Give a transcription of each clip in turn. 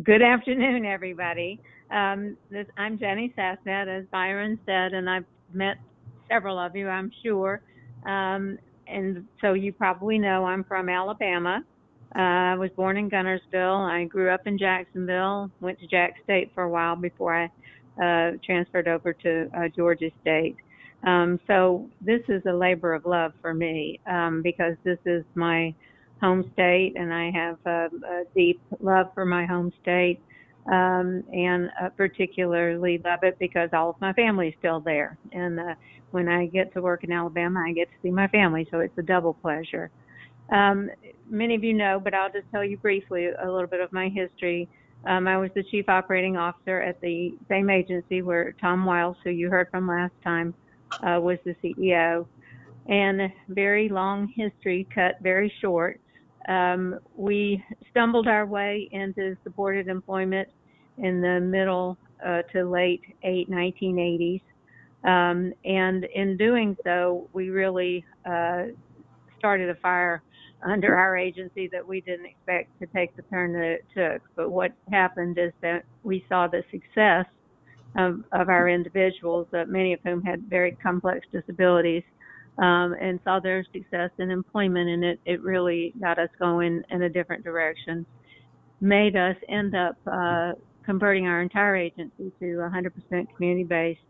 Good afternoon, everybody. I'm Genni Sasnett, as Byron said, and I've met several of you, I'm sure. And so you probably know I'm from Alabama. I was born in Gunnersville. I grew up in Jacksonville, went to Jack State for a while before I transferred over to Georgia State. So this is a labor of love for me because this is my home state, and I have a deep love for my home state, and particularly love it because all of my family is still there. And when I get to work in Alabama, I get to see my family, so it's a double pleasure. Many of you know, but I'll just tell you briefly a little bit of my history. I was the Chief Operating Officer at the same agency where Tom Wiles, who you heard from last time, was the CEO. And a very long history cut very short. We stumbled our way into supported employment in the middle to late 1980s. And in doing so, we really started a fire under our agency that we didn't expect to take the turn that it took. But what happened is that we saw the success of our individuals, many of whom had very complex disabilities, and saw their success in employment, and it really got us going in a different direction, made us end up converting our entire agency to 100% community-based.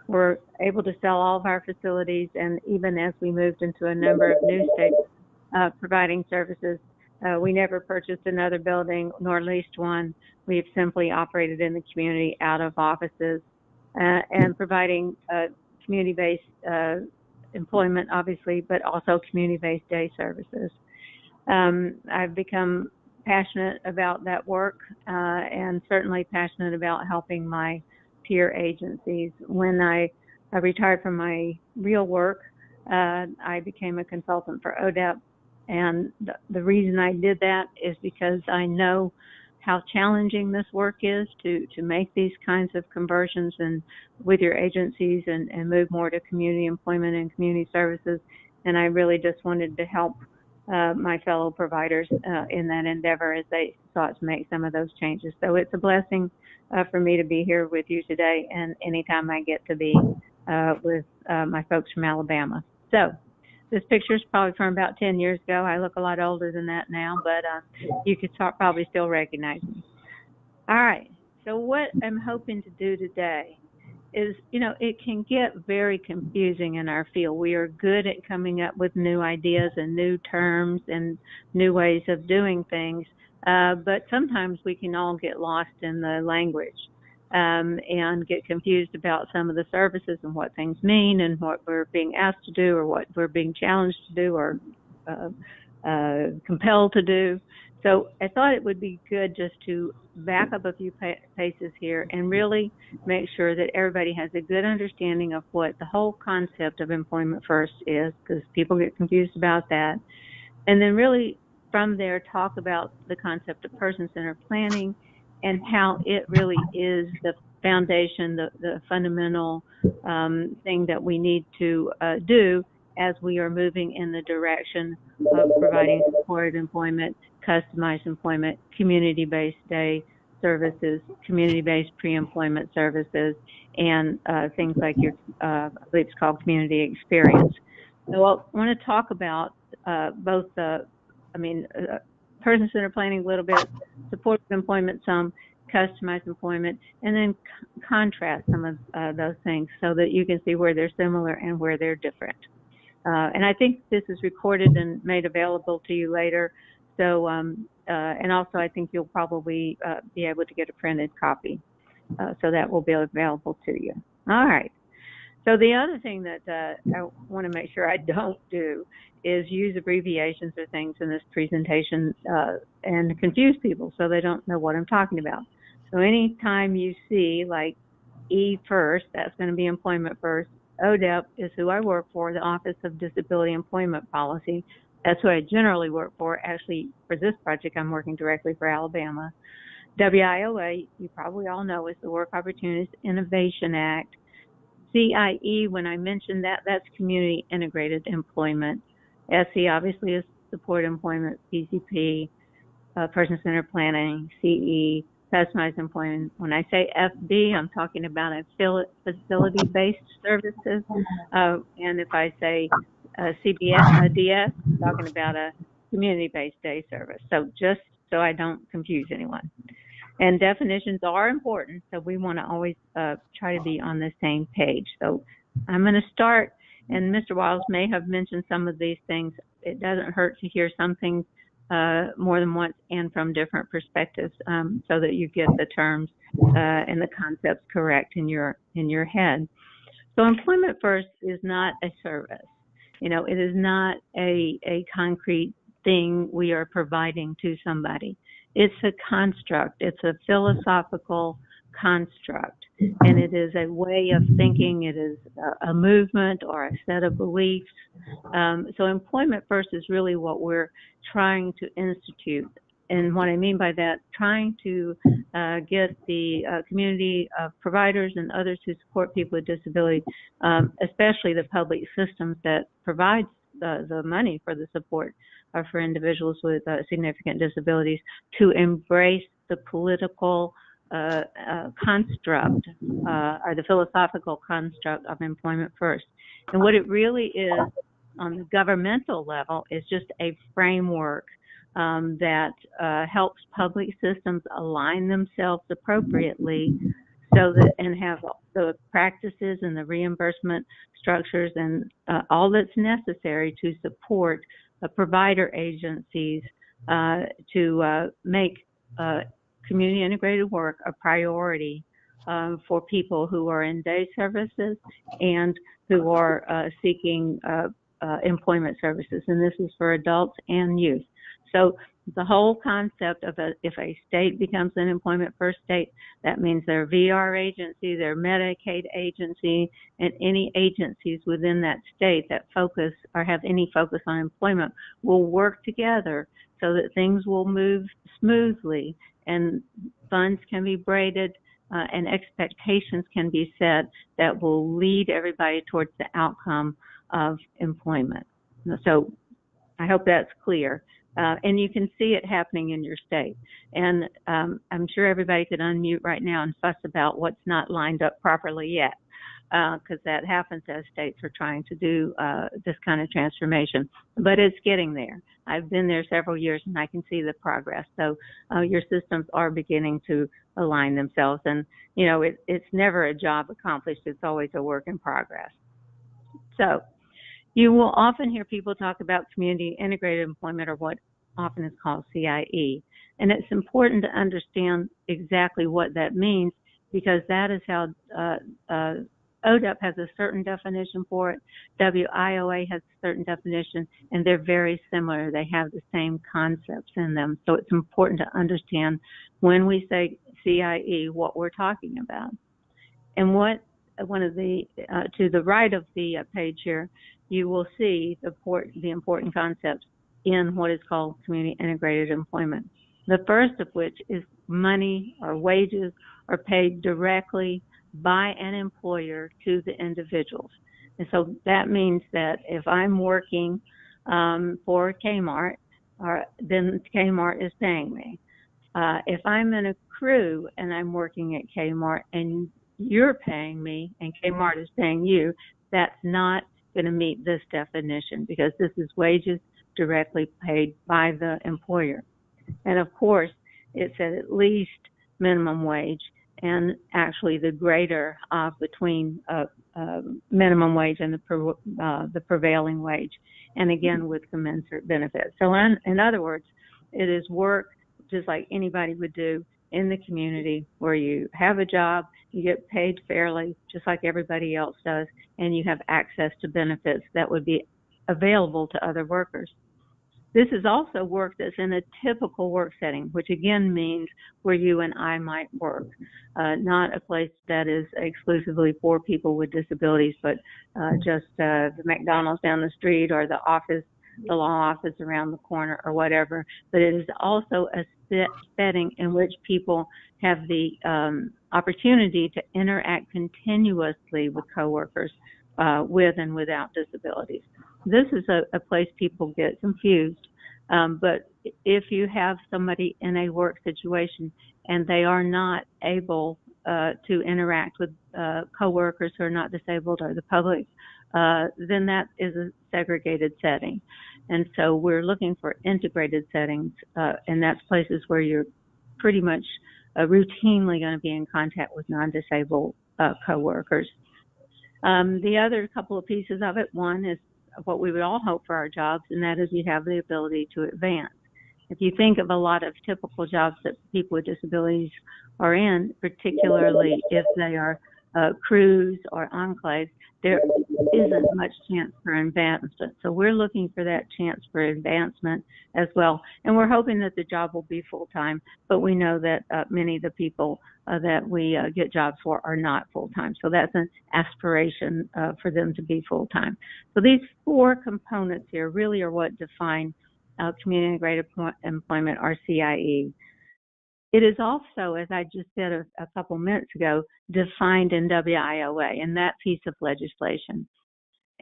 We're able to sell all of our facilities, and even as we moved into a number of new states providing services, we never purchased another building nor leased one. We've simply operated in the community out of offices and providing community-based employment, obviously, but also community-based day services. I've become passionate about that work and certainly passionate about helping my peer agencies. When I retired from my real work, I became a consultant for ODEP, and the reason I did that is because I know how challenging this work is to make these kinds of conversions and with your agencies and move more to community employment and community services. And I really just wanted to help my fellow providers in that endeavor as they sought to make some of those changes. So it's a blessing for me to be here with you today, and anytime I get to be with my folks from Alabama. So this picture is probably from about 10 years ago. I look a lot older than that now, but you could probably still recognize me. All right, so what I'm hoping to do today is, it can get very confusing in our field. We are good at coming up with new ideas and new terms and new ways of doing things, but sometimes we can all get lost in the language and get confused about some of the services and what things mean and what we're being asked to do or what we're being challenged to do or compelled to do. So I thought it would be good just to back up a few paces here and really make sure that everybody has a good understanding of what the whole concept of employment first is, because people get confused about that. And then really from there talk about the concept of person-centered planning and how it really is the foundation, the fundamental thing that we need to do as we are moving in the direction of providing supported employment, customized employment, community-based day services, community-based pre-employment services, and things like your, I believe it's called community experience. So I want to talk about both person-centered planning a little bit, supported employment some, customized employment, and then contrast some of those things so that you can see where they're similar and where they're different. And I think this is recorded and made available to you later. So, and also I think you'll probably be able to get a printed copy. So that will be available to you. All right. So the other thing that I want to make sure I don't do is use abbreviations or things in this presentation and confuse people so they don't know what I'm talking about. So anytime you see like E first, that's going to be employment first. ODEP is who I work for, the Office of Disability Employment Policy. That's who I generally work for. Actually, for this project, I'm working directly for Alabama. WIOA, you probably all know, is the Work Opportunities Innovation Act. CIE, when I mentioned that, that's Community Integrated Employment. SE obviously is Support Employment, PCP, Person-Centered Planning, CE, customized employment. When I say FB, I'm talking about facility-based services. And if I say DS, I'm talking about a community-based day service. So just so I don't confuse anyone. And definitions are important, so we want to always try to be on the same page. So I'm going to start, and Mr. Wiles may have mentioned some of these things. It doesn't hurt to hear some things more than once and from different perspectives, so that you get the terms and the concepts correct in your head. So employment first is not a service. It is not a concrete thing we are providing to somebody. It's a construct. It's a philosophical construct, and it is a way of thinking. It is a movement or a set of beliefs. So employment first is really what we're trying to institute. And what I mean by that, trying to get the community of providers and others who support people with disability, especially the public systems that provide the money for the support for individuals with significant disabilities, to embrace the political construct or the philosophical construct of employment first. And what it really is on the governmental level is just a framework that helps public systems align themselves appropriately so that, and have the practices and the reimbursement structures and all that's necessary to support provider agencies to make community integrated work a priority for people who are in day services and who are seeking employment services. And this is for adults and youth. So the whole concept of if a state becomes an employment first state, that means their VR agency, their Medicaid agency, and any agencies within that state that focus or have any focus on employment will work together so that things will move smoothly and funds can be braided and expectations can be set that will lead everybody towards the outcome of employment. So I hope that's clear. And you can see it happening in your state. And I'm sure everybody could unmute right now and fuss about what's not lined up properly yet, because that happens as states are trying to do this kind of transformation. But it's getting there. I've been there several years, and I can see the progress. So your systems are beginning to align themselves. And, it's never a job accomplished. It's always a work in progress. So you will often hear people talk about community integrated employment, or what often is called CIE. And it's important to understand exactly what that means, because that is how ODEP has a certain definition for it. WIOA has a certain definition, and they're very similar. They have the same concepts in them. So it's important to understand when we say CIE, what we're talking about. And what one of the to the right of the page here, you will see the important concepts in what is called community integrated employment. The first of which is money or wages are paid directly by an employer to the individuals. And so that means that if I'm working for Kmart, then Kmart is paying me. If I'm in a crew and I'm working at Kmart and you're paying me and Kmart is paying you, that's not going to meet this definition, because this is wages directly paid by the employer. And of course, it's at least minimum wage, and actually the greater of between minimum wage and the prevailing wage, and again with commensurate benefits. So in other words, it is work just like anybody would do in the community, where you have a job, you get paid fairly, just like everybody else does, and you have access to benefits that would be available to other workers. This is also work that's in a typical work setting, which again means where you and I might work, not a place that is exclusively for people with disabilities, but just the McDonald's down the street or the law office around the corner or whatever. But it is also a setting in which people have the opportunity to interact continuously with coworkers with and without disabilities. This is a place people get confused But if you have somebody in a work situation and they are not able to interact with coworkers who are not disabled or the public, then that is a segregated setting. And so we're looking for integrated settings, and that's places where you're pretty much routinely going to be in contact with non-disabled coworkers. The other couple of pieces of it, one is what we would all hope for our jobs, and that is you have the ability to advance. If you think of a lot of typical jobs that people with disabilities are in, particularly if they are crews or enclaves, there isn't much chance for advancement. So we're looking for that chance for advancement as well. And we're hoping that the job will be full-time, but we know that many of the people that we get jobs for are not full-time. So that's an aspiration for them to be full-time. So these four components here really are what define community integrated employment, or CIE. It is also, as I just said a couple minutes ago, defined in WIOA, in that piece of legislation.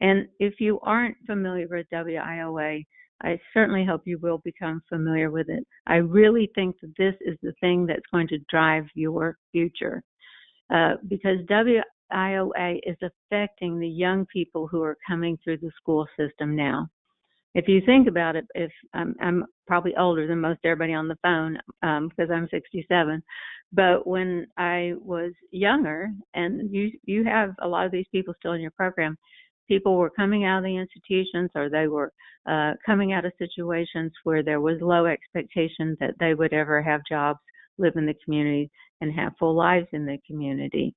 And if you aren't familiar with WIOA, I certainly hope you will become familiar with it. I really think that this is the thing that's going to drive your future, because WIOA is affecting the young people who are coming through the school system now. If you think about it, if I'm probably older than most everybody on the phone because I'm 67, but when I was younger, and you have a lot of these people still in your program, people were coming out of the institutions, or they were coming out of situations where there was low expectation that they would ever have jobs, live in the community, and have full lives in the community.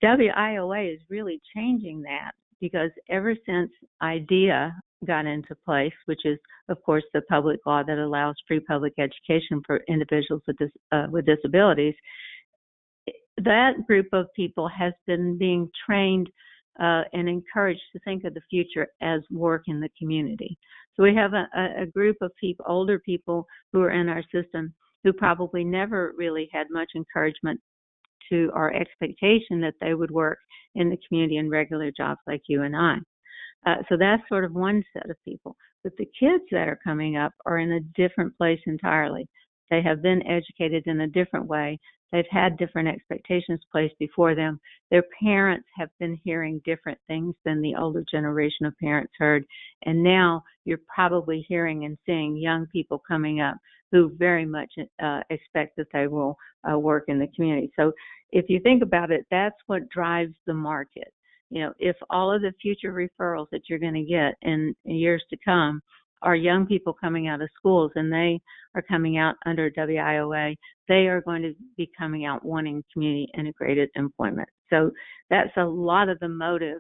WIOA is really changing that, because ever since IDEA got into place, which is, of course, the public law that allows free public education for individuals with disabilities, that group of people has been being trained and encouraged to think of the future as work in the community. So we have a group of people, older people who are in our system, who probably never really had much encouragement to our expectation that they would work in the community in regular jobs like you and I. So that's sort of one set of people. But the kids that are coming up are in a different place entirely. They have been educated in a different way. They've had different expectations placed before them. Their parents have been hearing different things than the older generation of parents heard. And now you're probably hearing and seeing young people coming up who very much expect that they will work in the community. So if you think about it, that's what drives the market. You know, if all of the future referrals that you're going to get in years to come are young people coming out of schools, and they are coming out under WIOA, they are going to be coming out wanting community integrated employment. So that's a lot of the motive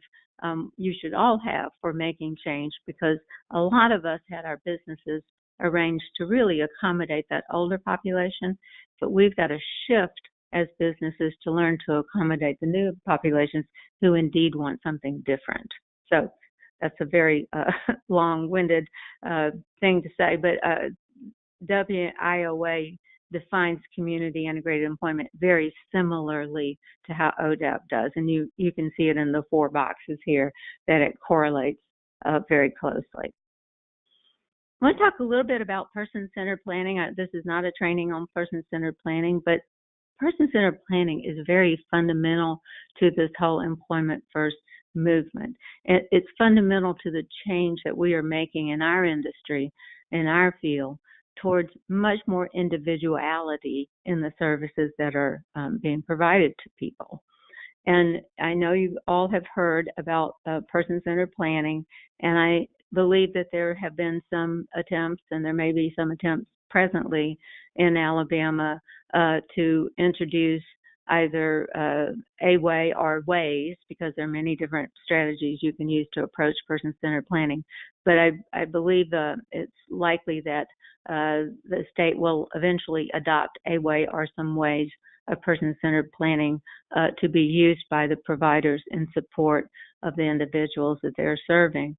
you should all have for making change, because a lot of us had our businesses arranged to really accommodate that older population, but we've got to shift as businesses to learn to accommodate the new populations who indeed want something different. So that's a very long-winded thing to say, but WIOA defines community integrated employment very similarly to how ODEP does, and you can see it in the 4 boxes here that it correlates very closely. I want to talk a little bit about person-centered planning. This is not a training on person-centered planning, but person-centered planning is very fundamental to this whole employment first movement. It's fundamental to the change that we are making in our industry, in our field, towards much more individuality in the services that are being provided to people. And I know you all have heard about person-centered planning, and I believe that there have been some attempts, and there may be some attempts presently in Alabama to introduce either a way or ways, because there are many different strategies you can use to approach person-centered planning. But I believe it's likely that the state will eventually adopt a way or some ways of person-centered planning to be used by the providers in support of the individuals that they're serving.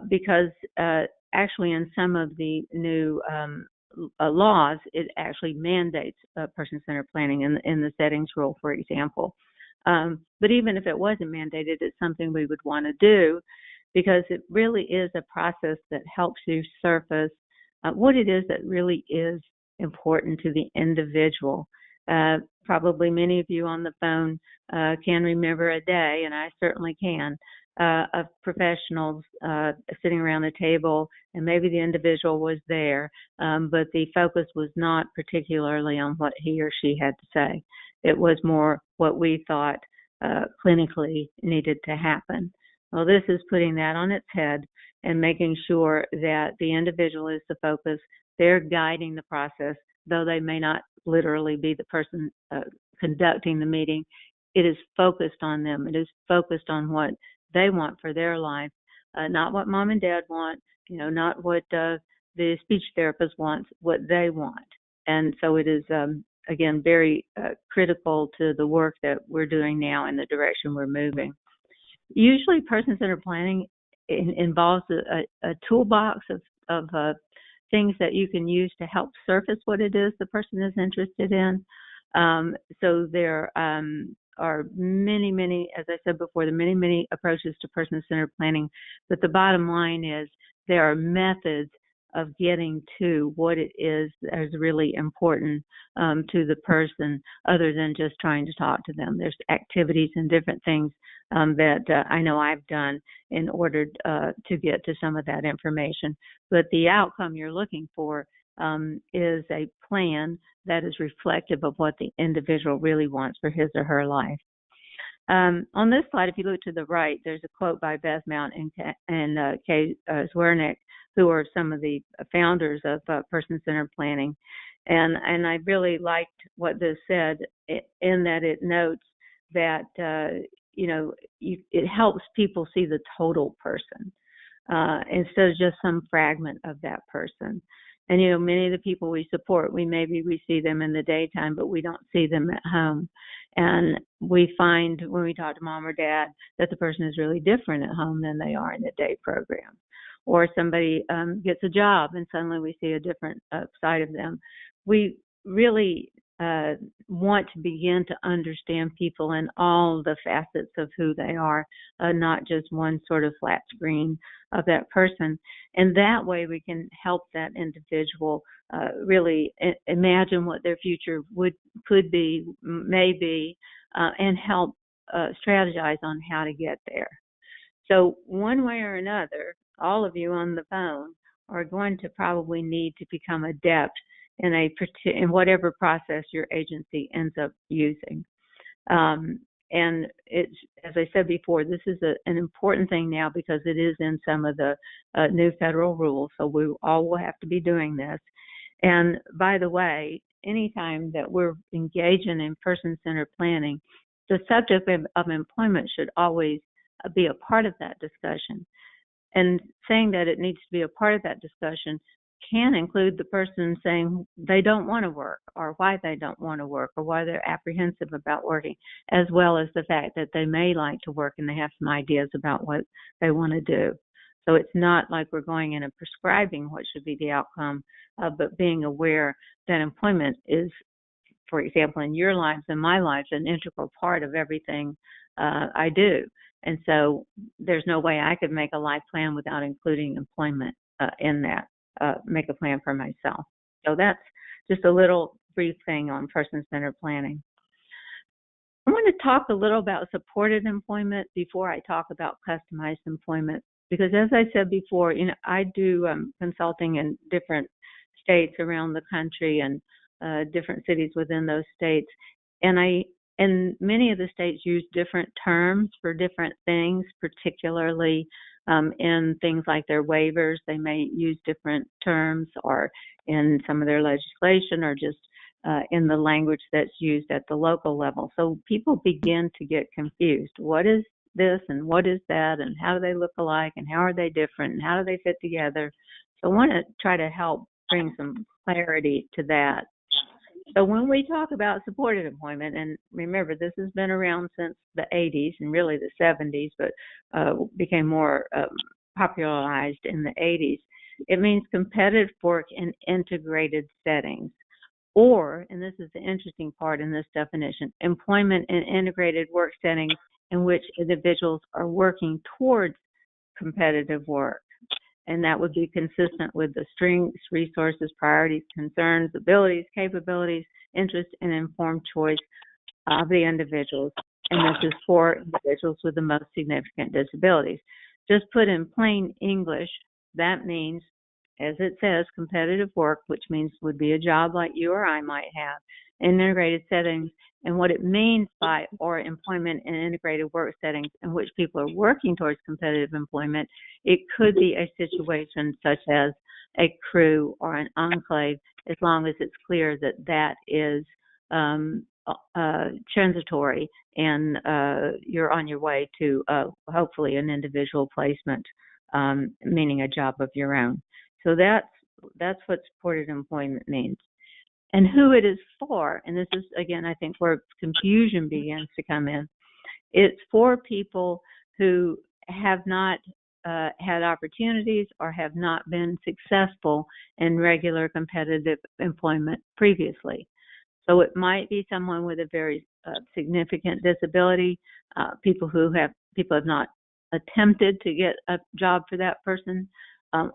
Because actually in some of the new laws, it actually mandates person-centered planning in the settings rule, for example. But even if it wasn't mandated, it's something we would want to do, because it really is a process that helps you surface what it is that really is important to the individual. Probably many of you on the phone can remember a day, and I certainly can, of professionals sitting around the table, and maybe the individual was there, but the focus was not particularly on what he or she had to say. It was more what we thought clinically needed to happen. Well, this is putting that on its head and making sure that the individual is the focus. They're guiding the process, though they may not literally be the person conducting the meeting. It is focused on them. It is focused on what they want for their life, not what mom and dad want, not what the speech therapist wants, what they want. And so it is, again, very critical to the work that we're doing now and the direction we're moving. Usually person-centered planning involves a toolbox of things that you can use to help surface what it is the person is interested in. So there are many, as I said before, there are many approaches to person-centered planning, but the bottom line is there are methods of getting to what it is that is really important to the person, other than just trying to talk to them. There's activities and different things that I know I've done in order to get to some of that information. But the outcome you're looking for is a plan that is reflective of what the individual really wants for his or her life. On this slide, if you look to the right, there's a quote by Beth Mountain and Kay Zwernick, who are some of the founders of person-centered planning. And I really liked what this said, in that it notes that, it helps people see the total person instead of just some fragment of that person. And, many of the people we support, we see them in the daytime, but we don't see them at home. And we find when we talk to mom or dad that the person is really different at home than they are in the day program. Or somebody gets a job and suddenly we see a different side of them. We really want to begin to understand people in all the facets of who they are, not just one sort of flat screen of that person. And that way we can help that individual really imagine what their future could be, may be, and help strategize on how to get there. So one way or another, all of you on the phone are going to probably need to become adept in whatever process your agency ends up using. And it's, as I said before, this is an important thing now because it is in some of the new federal rules, so we all will have to be doing this. And by the way, anytime that we're engaging in person-centered planning, the subject of employment should always be a part of that discussion. And saying that it needs to be a part of that discussion can include the person saying they don't want to work, or why they don't want to work, or why they're apprehensive about working, as well as the fact that they may like to work and they have some ideas about what they want to do. So it's not like we're going in and prescribing what should be the outcome, but being aware that employment is, for example, in your lives and my lives, an integral part of everything I do. And so there's no way I could make a life plan without including employment in that, make a plan for myself. So that's just a little brief thing on person-centered planning. I want to talk a little about supported employment before I talk about customized employment, because as I said before, I do consulting in different states around the country and different cities within those states. And many of the states use different terms for different things, particularly in things like their waivers. They may use different terms, or in some of their legislation, or just in the language that's used at the local level. So people begin to get confused. What is this and what is that, and how do they look alike, and how are they different, and how do they fit together? So I want to try to help bring some clarity to that. So when we talk about supported employment, and remember, this has been around since the 80s and really the 70s, but became more popularized in the 80s, it means competitive work in integrated settings. Or, and this is the interesting part in this definition, employment in integrated work settings in which individuals are working towards competitive work. and that would be consistent with the strengths, resources, priorities, concerns, abilities, capabilities, interests, and informed choice of the individuals. And this is for individuals with the most significant disabilities. Just put in plain English, that means, as it says, competitive work, which means would be a job like you or I might have, in integrated settings, and what it means by or employment in integrated work settings in which people are working towards competitive employment. It could be a situation such as a crew or an enclave, as long as it's clear that that is transitory and you're on your way to hopefully an individual placement, meaning a job of your own. So that's what supported employment means. And who it is for, and this is, again, I think where confusion begins to come in. It's for people who have not had opportunities or have not been successful in regular competitive employment previously. So it might be someone with a very significant disability, people have not attempted to get a job for that person,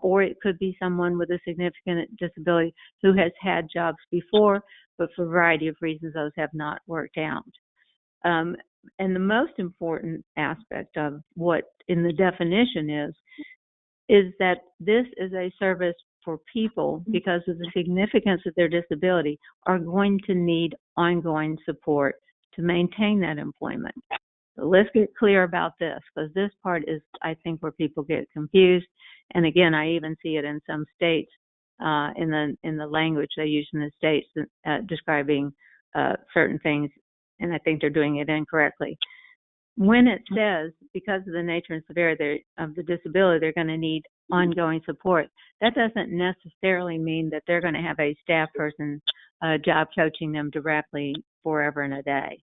or it could be someone with a significant disability who has had jobs before, but for a variety of reasons those have not worked out. And the most important aspect of what in the definition is that this is a service for people, because of the significance of their disability, are going to need ongoing support to maintain that employment. So let's get clear about this, because this part is, I think, where people get confused. And again, I even see it in some states in the language they use in the states describing certain things, and I think they're doing it incorrectly. When it says, because of the nature and severity of the disability, they're going to need ongoing support, that doesn't necessarily mean that they're going to have a staff person job coaching them directly forever and a day.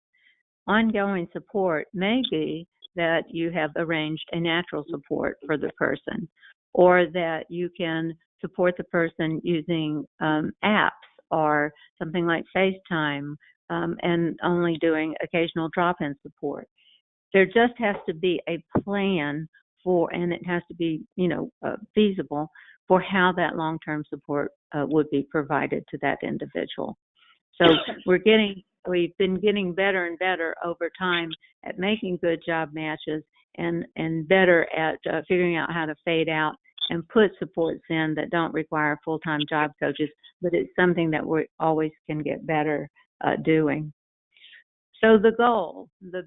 Ongoing support may be that you have arranged a natural support for the person, or that you can support the person using apps or something like FaceTime, and only doing occasional drop-in support. There just has to be a plan for, and it has to be, feasible for how that long-term support would be provided to that individual. So we've been getting better and better over time at making good job matches, and better at figuring out how to fade out and put supports in that don't require full-time job coaches, but it's something that we always can get better doing. So the goal, the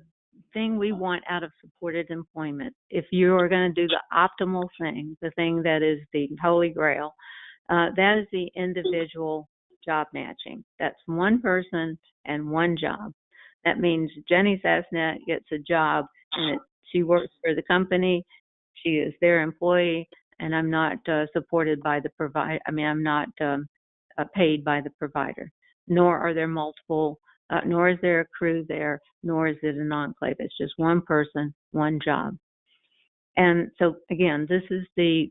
thing we want out of supported employment, if you are going to do the optimal thing, the thing that is the holy grail, that is the individual job matching. That's one person and one job. That means Genni Sasnett gets a job, and she works for the company. She is their employee, and I'm not supported by the provider. I'm not paid by the provider. Nor are there multiple. Nor is there a crew there. Nor is it an enclave. It's just one person, one job. And so again, this is the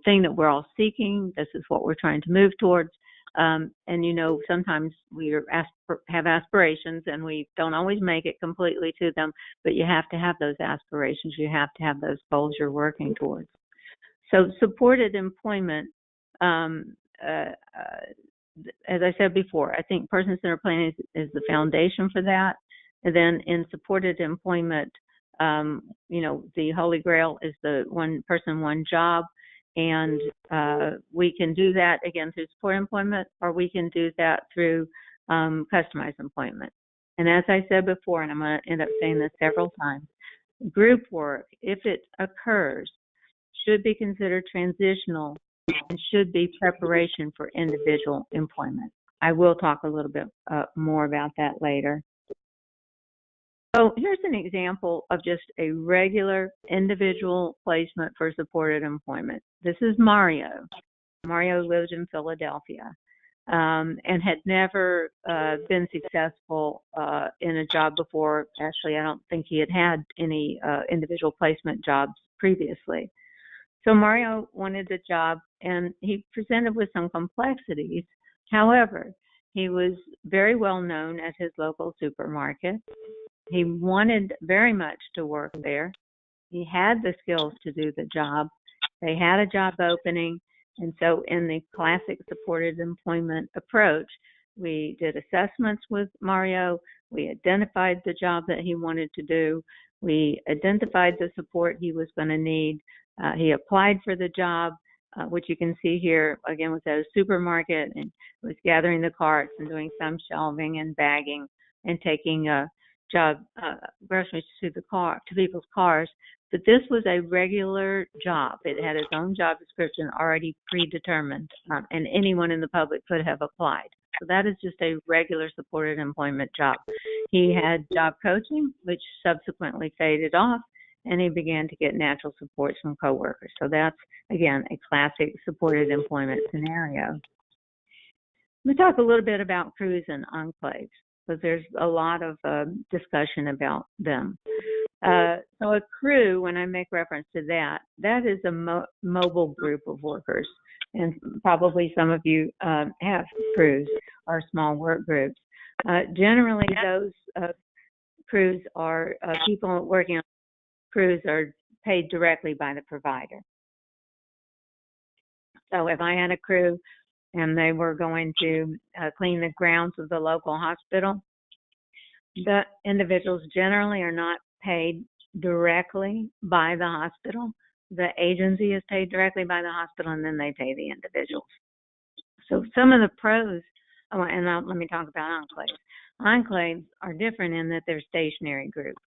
thing that we're all seeking. This is what we're trying to move towards. And sometimes we have aspirations, and we don't always make it completely to them, but you have to have those aspirations. You have to have those goals you're working towards. So supported employment, as I said before, I think person-centered planning is the foundation for that. And then in supported employment, the holy grail is the one person, one job. And we can do that, again, through support employment, or we can do that through customized employment. And as I said before, and I'm going to end up saying this several times, group work, if it occurs, should be considered transitional and should be preparation for individual employment. I will talk a little bit more about that later. So here's an example of just a regular individual placement for supported employment. This is Mario. Mario lives in Philadelphia and had never been successful in a job before. Actually, I don't think he had any individual placement jobs previously. So Mario wanted a job, and he presented with some complexities. However, he was very well known at his local supermarket. He wanted very much to work there. He had the skills to do the job, They had a job opening, and so in the classic supported employment approach, we did assessments with Mario. We identified the job that he wanted to do. We identified the support he was going to need. He applied for the job, which you can see here, again, was at a supermarket and was gathering the carts and doing some shelving and bagging and taking groceries to people's cars. But this was a regular job. It had its own job description already predetermined, and anyone in the public could have applied. So that is just a regular supported employment job. He had job coaching, which subsequently faded off, and he began to get natural supports from coworkers. So that's, again, a classic supported employment scenario. Let me talk a little bit about Cruisin Enclaves, because there's a lot of discussion about them. So a crew, when I make reference to that, that is a mobile group of workers. And probably some of you have crews or small work groups. Generally, those crews are people working on crews are paid directly by the provider. So if I had a crew and they were going to clean the grounds of the local hospital, the individuals generally are not paid directly by the hospital. The agency is paid directly by the hospital, and then they pay the individuals. So some of the pros, let me talk about enclaves. Enclaves are different in that they're stationary groups.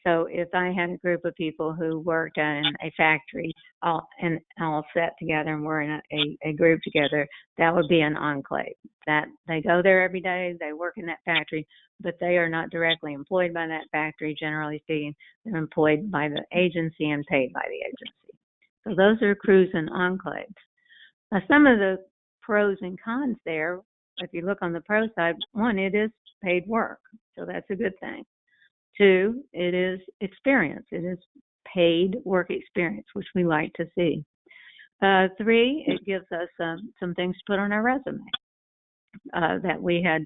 So if I had a group of people who worked in a factory all set together and were in a group together, that would be an enclave. That they go there every day, they work in that factory, but they are not directly employed by that factory. Generally speaking, they're employed by the agency and paid by the agency. So those are Cruisin enclaves. Now, some of the pros and cons there, if you look on the pro side, one, it is paid work, so that's a good thing. Two, it is experience. It is paid work experience, which we like to see. Three, it gives us some things to put on our resume that we had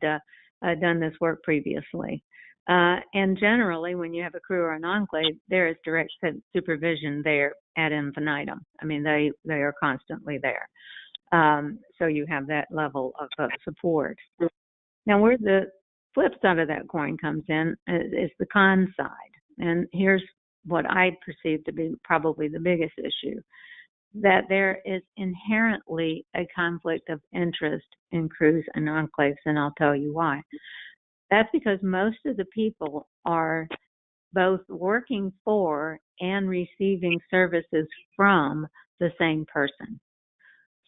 done this work previously. And generally, when you have a crew or an enclave, there is direct supervision there ad infinitum. I mean, they are constantly there. So you have that level of support. Now, where the flip side of that coin comes in is the con side. And here's what I perceive to be probably the biggest issue, that there is inherently a conflict of interest in crews and enclaves, and I'll tell you why. That's because most of the people are both working for and receiving services from the same person.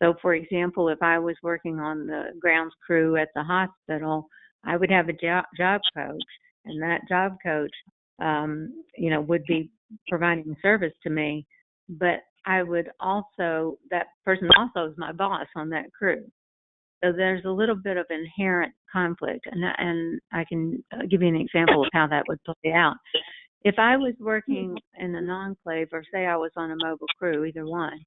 So, for example, if I was working on the grounds crew at the hospital, I would have a job coach, and that job coach, would be providing service to me, but I would also, that person also is my boss on that crew. So there's a little bit of inherent conflict, and I can give you an example of how that would play out. If I was working in an enclave, or say I was on a mobile crew, either one,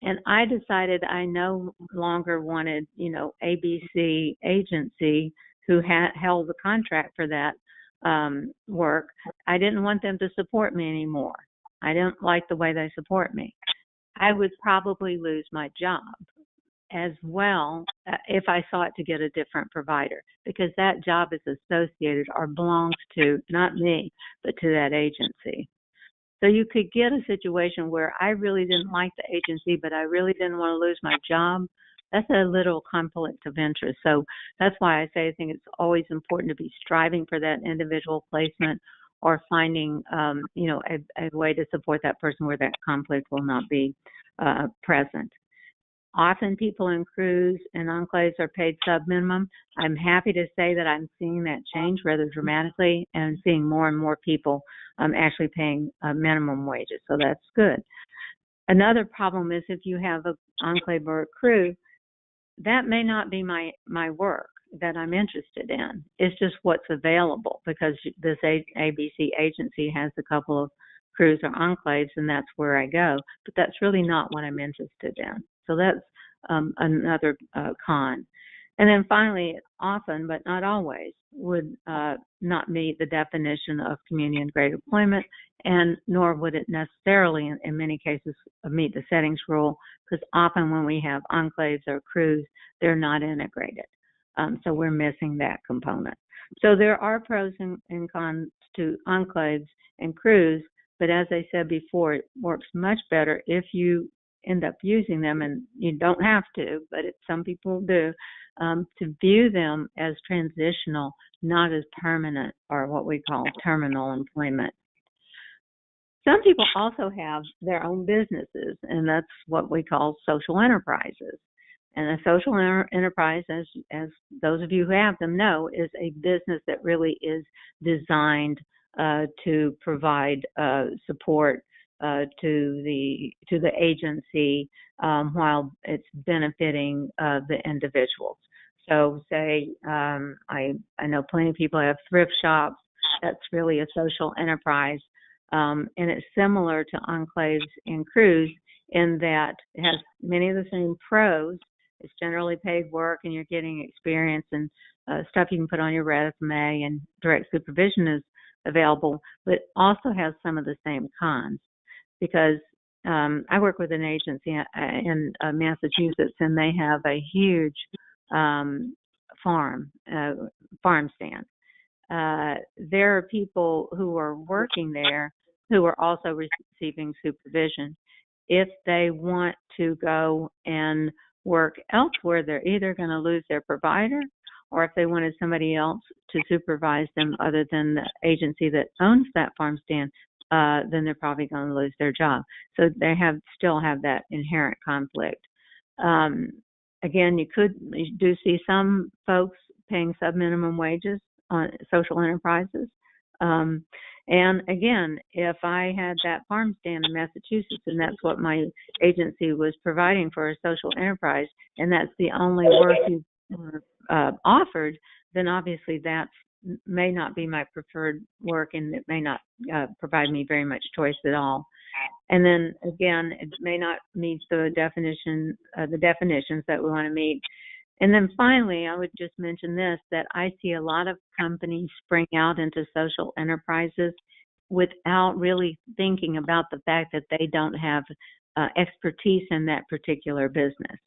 and I decided I no longer wanted, ABC agency who held the contract for that work, I didn't want them to support me anymore. I didn't like the way they support me. I would probably lose my job as well if I sought to get a different provider, because that job is associated or belongs to not me, but to that agency. So you could get a situation where I really didn't like the agency, but I really didn't want to lose my job. That's a little conflict of interest. So that's why I say I think it's always important to be striving for that individual placement, or finding, a way to support that person where that conflict will not be present. Often people in crews and enclaves are paid sub-minimum. I'm happy to say that I'm seeing that change rather dramatically, and seeing more and more people actually paying minimum wages. So that's good. Another problem is if you have an enclave or a crew, that may not be my work that I'm interested in. It's just what's available, because this ABC agency has a couple of crews or enclaves, and that's where I go. But that's really not what I'm interested in. So that's another con. And then finally, often, but not always, would not meet the definition of community integrated employment, and nor would it necessarily, in many cases, meet the settings rule, because often when we have enclaves or crews, they're not integrated. So we're missing that component. So there are pros and cons to enclaves and crews, but as I said before, it works much better if you end up using them, and you don't have to, but some people do, to view them as transitional, not as permanent or what we call terminal employment. Some people also have their own businesses, and that's what we call social enterprises. And a social enterprise, as those of you who have them know, is a business that really is designed to provide support to the agency while it's benefiting the individuals. So, say I know plenty of people have thrift shops. That's really a social enterprise, and it's similar to enclaves and crews in that it has many of the same pros. It's generally paid work, and you're getting experience and stuff you can put on your resume, and direct supervision is available, but also has some of the same cons. Because I work with an agency in Massachusetts, and they have a huge farm stand. There are people who are working there who are also receiving supervision. If they want to go and work elsewhere, they're either going to lose their provider, or if they wanted somebody else to supervise them other than the agency that owns that farm stand, then they're probably going to lose their job. So they still have that inherent conflict. Again, you do see some folks paying sub-minimum wages on social enterprises. And again, if I had that farm stand in Massachusetts and that's what my agency was providing for a social enterprise, and that's the only work you offered, then obviously that may not be my preferred work, and it may not provide me very much choice at all. And then again, it may not meet the definitions that we want to meet. And then finally, I would just mention this, that I see a lot of companies spring out into social enterprises without really thinking about the fact that they don't have expertise in that particular business.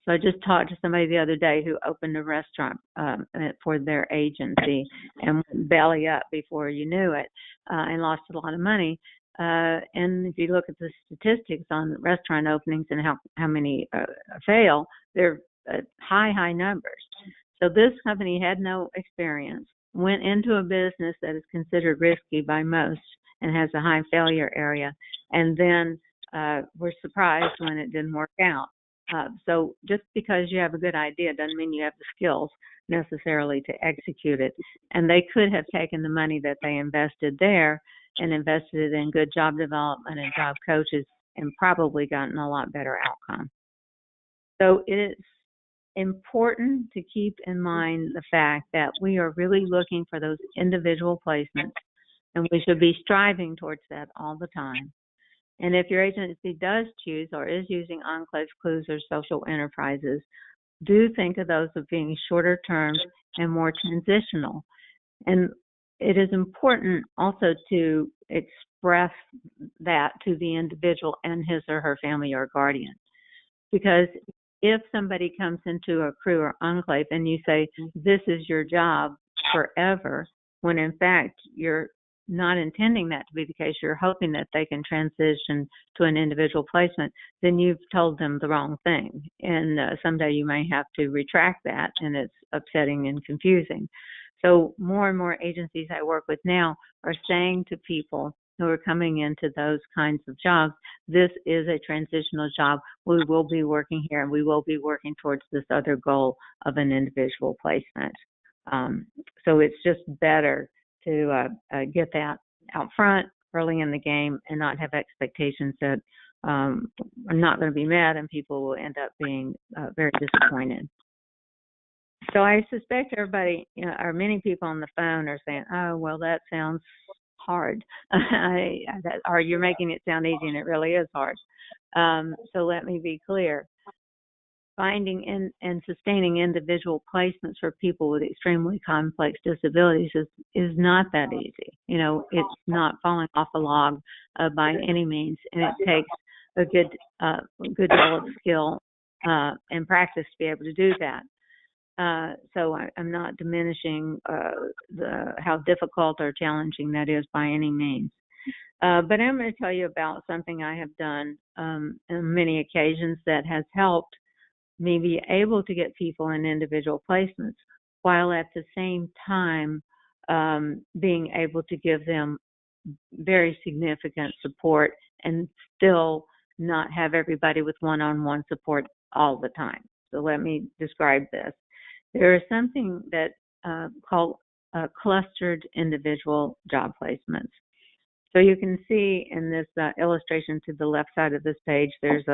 So I just talked to somebody the other day who opened a restaurant for their agency and went belly up before you knew it, and lost a lot of money. And if you look at the statistics on restaurant openings and how many fail, they're high numbers. So this company had no experience, went into a business that is considered risky by most and has a high failure area, and then were surprised when it didn't work out. So just because you have a good idea doesn't mean you have the skills necessarily to execute it. And they could have taken the money that they invested there and invested it in good job development and job coaches and probably gotten a lot better outcome. So it is important to keep in mind the fact that we are really looking for those individual placements, and we should be striving towards that all the time. And if your agency does choose or is using enclaves, crews, or social enterprises, do think of those as being shorter term and more transitional. And it is important also to express that to the individual and his or her family or guardian. Because if somebody comes into a crew or enclave and you say, this is your job forever, when in fact you're not intending that to be the case, you're hoping that they can transition to an individual placement, then you've told them the wrong thing. And someday you may have to retract that, and it's upsetting and confusing. So more and more agencies I work with now are saying to people who are coming into those kinds of jobs, this is a transitional job. We will be working here, and we will be working towards this other goal of an individual placement. So it's just better to get that out front early in the game and not have expectations that are not going to be met, and people will end up being very disappointed. So I suspect everybody, or many people on the phone are saying, oh, well, that sounds hard. Or you're making it sound easy, and it really is hard. So let me be clear. finding and sustaining individual placements for people with extremely complex disabilities is not that easy. You know, it's not falling off a log by any means, and it takes a good deal of skill and practice to be able to do that. So I'm not diminishing how difficult or challenging that is by any means. But I'm going to tell you about something I have done on many occasions that has helped me be able to get people in individual placements while at the same time being able to give them very significant support and still not have everybody with one-on-one support all the time. So let me describe this. There is something that called clustered individual job placements. So you can see in this illustration to the left side of this page, there's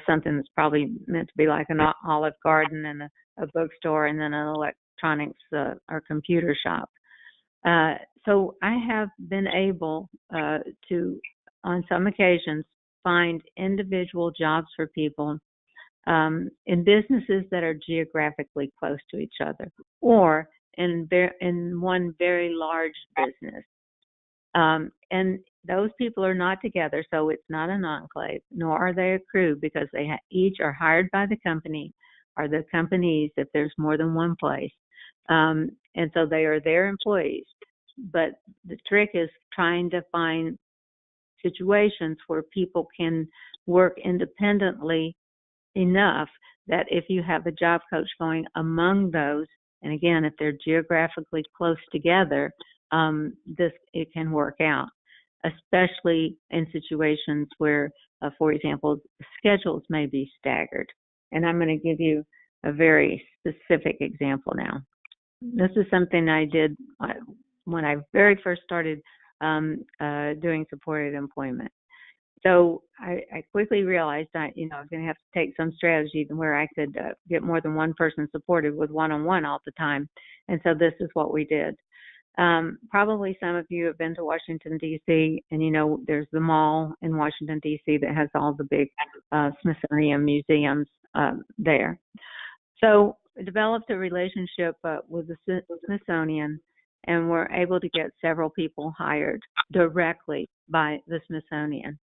something that's probably meant to be like an Olive Garden and a bookstore, and then an electronics or computer shop. So I have been able to, on some occasions, find individual jobs for people in businesses that are geographically close to each other, or in one very large business. And those people are not together, so it's not an enclave, nor are they a crew, because they each are hired by the company or the companies if there's more than one place. And so they are their employees. But the trick is trying to find situations where people can work independently enough that if you have a job coach going among those, and again, if they're geographically close together, it can work out, especially in situations where, for example, schedules may be staggered. And I'm going to give you a very specific example now. This is something I did when I very first started doing supported employment. So I quickly realized that, I was going to have to take some strategy where I could get more than one person supported with one-on-one all the time. And so this is what we did. Probably some of you have been to Washington, D.C., and there's the mall in Washington, D.C. that has all the big Smithsonian museums there. So I developed a relationship with the Smithsonian, and were able to get several people hired directly by the Smithsonian.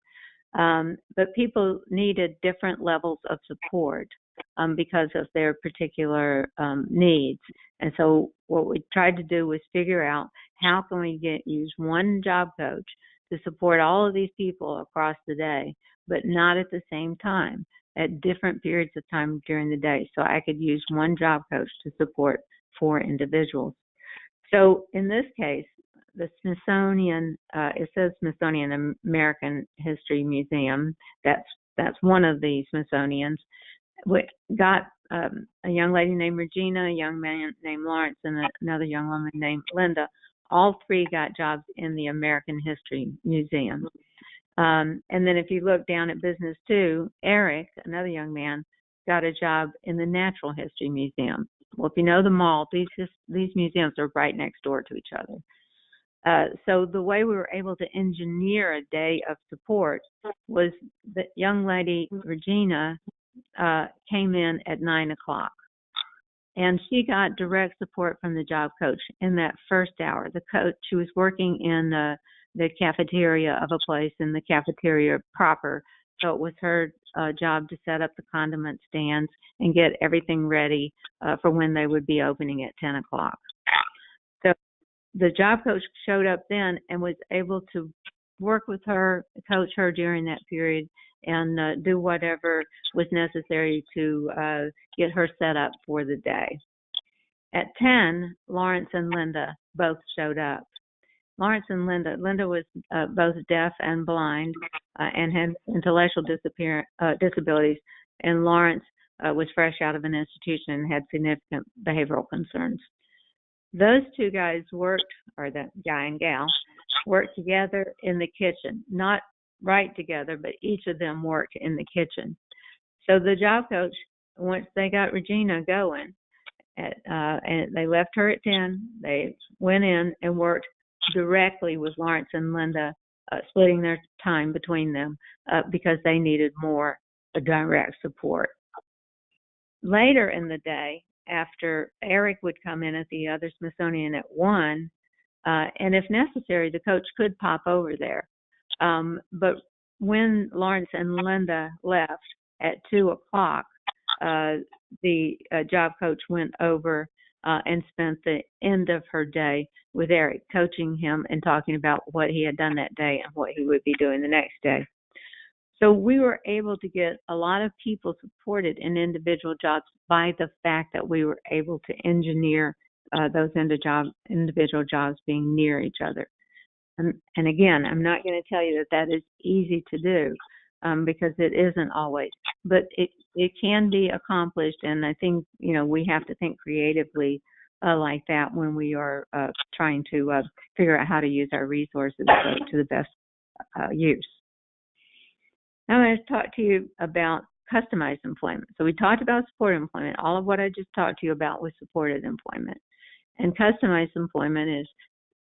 But people needed different levels of support because of their particular needs. And so what we tried to do was figure out how can we use one job coach to support all of these people across the day, but not at the same time, at different periods of time during the day. So I could use one job coach to support 4 individuals. So in this case, the Smithsonian, it says Smithsonian American History Museum. That's one of the Smithsonians. We got a young lady named Regina, a young man named Lawrence, and another young woman named Linda. All 3 got jobs in the American History Museum. And then if you look down at business 2, Eric, another young man, got a job in the Natural History Museum. Well, if you know the mall, these museums are right next door to each other. So the way we were able to engineer a day of support was the young lady, Regina, came in at 9 o'clock. And she got direct support from the job coach in that first hour. She was working in the cafeteria of a place, in the cafeteria proper. So it was her job to set up the condiment stands and get everything ready for when they would be opening at 10 o'clock. So the job coach showed up then and was able to work with her, coach her during that period, and do whatever was necessary to get her set up for the day. At 10, Lawrence and Linda both showed up. Lawrence and Linda was both deaf and blind and had intellectual disabilities, and Lawrence was fresh out of an institution and had significant behavioral concerns. Those 2 guys worked, or the guy and gal, worked together in the kitchen, not right together, but each of them worked in the kitchen. So the job coach, once they got Regina going, and they left her at 10, they went in and worked directly with Lawrence and Linda, splitting their time between them because they needed more direct support. Later in the day, after Eric would come in at the other Smithsonian at 1, and if necessary, the coach could pop over there. But when Lawrence and Linda left at 2 o'clock, the job coach went over and spent the end of her day with Eric, coaching him and talking about what he had done that day and what he would be doing the next day. So we were able to get a lot of people supported in individual jobs by the fact that we were able to engineer those individual jobs being near each other. And again, I'm not going to tell you that that is easy to do because it isn't always, but it can be accomplished. And I think, we have to think creatively like that when we are trying to figure out how to use our resources to the best use. Now I'm going to talk to you about customized employment. So we talked about supported employment. All of what I just talked to you about was supported employment. And customized employment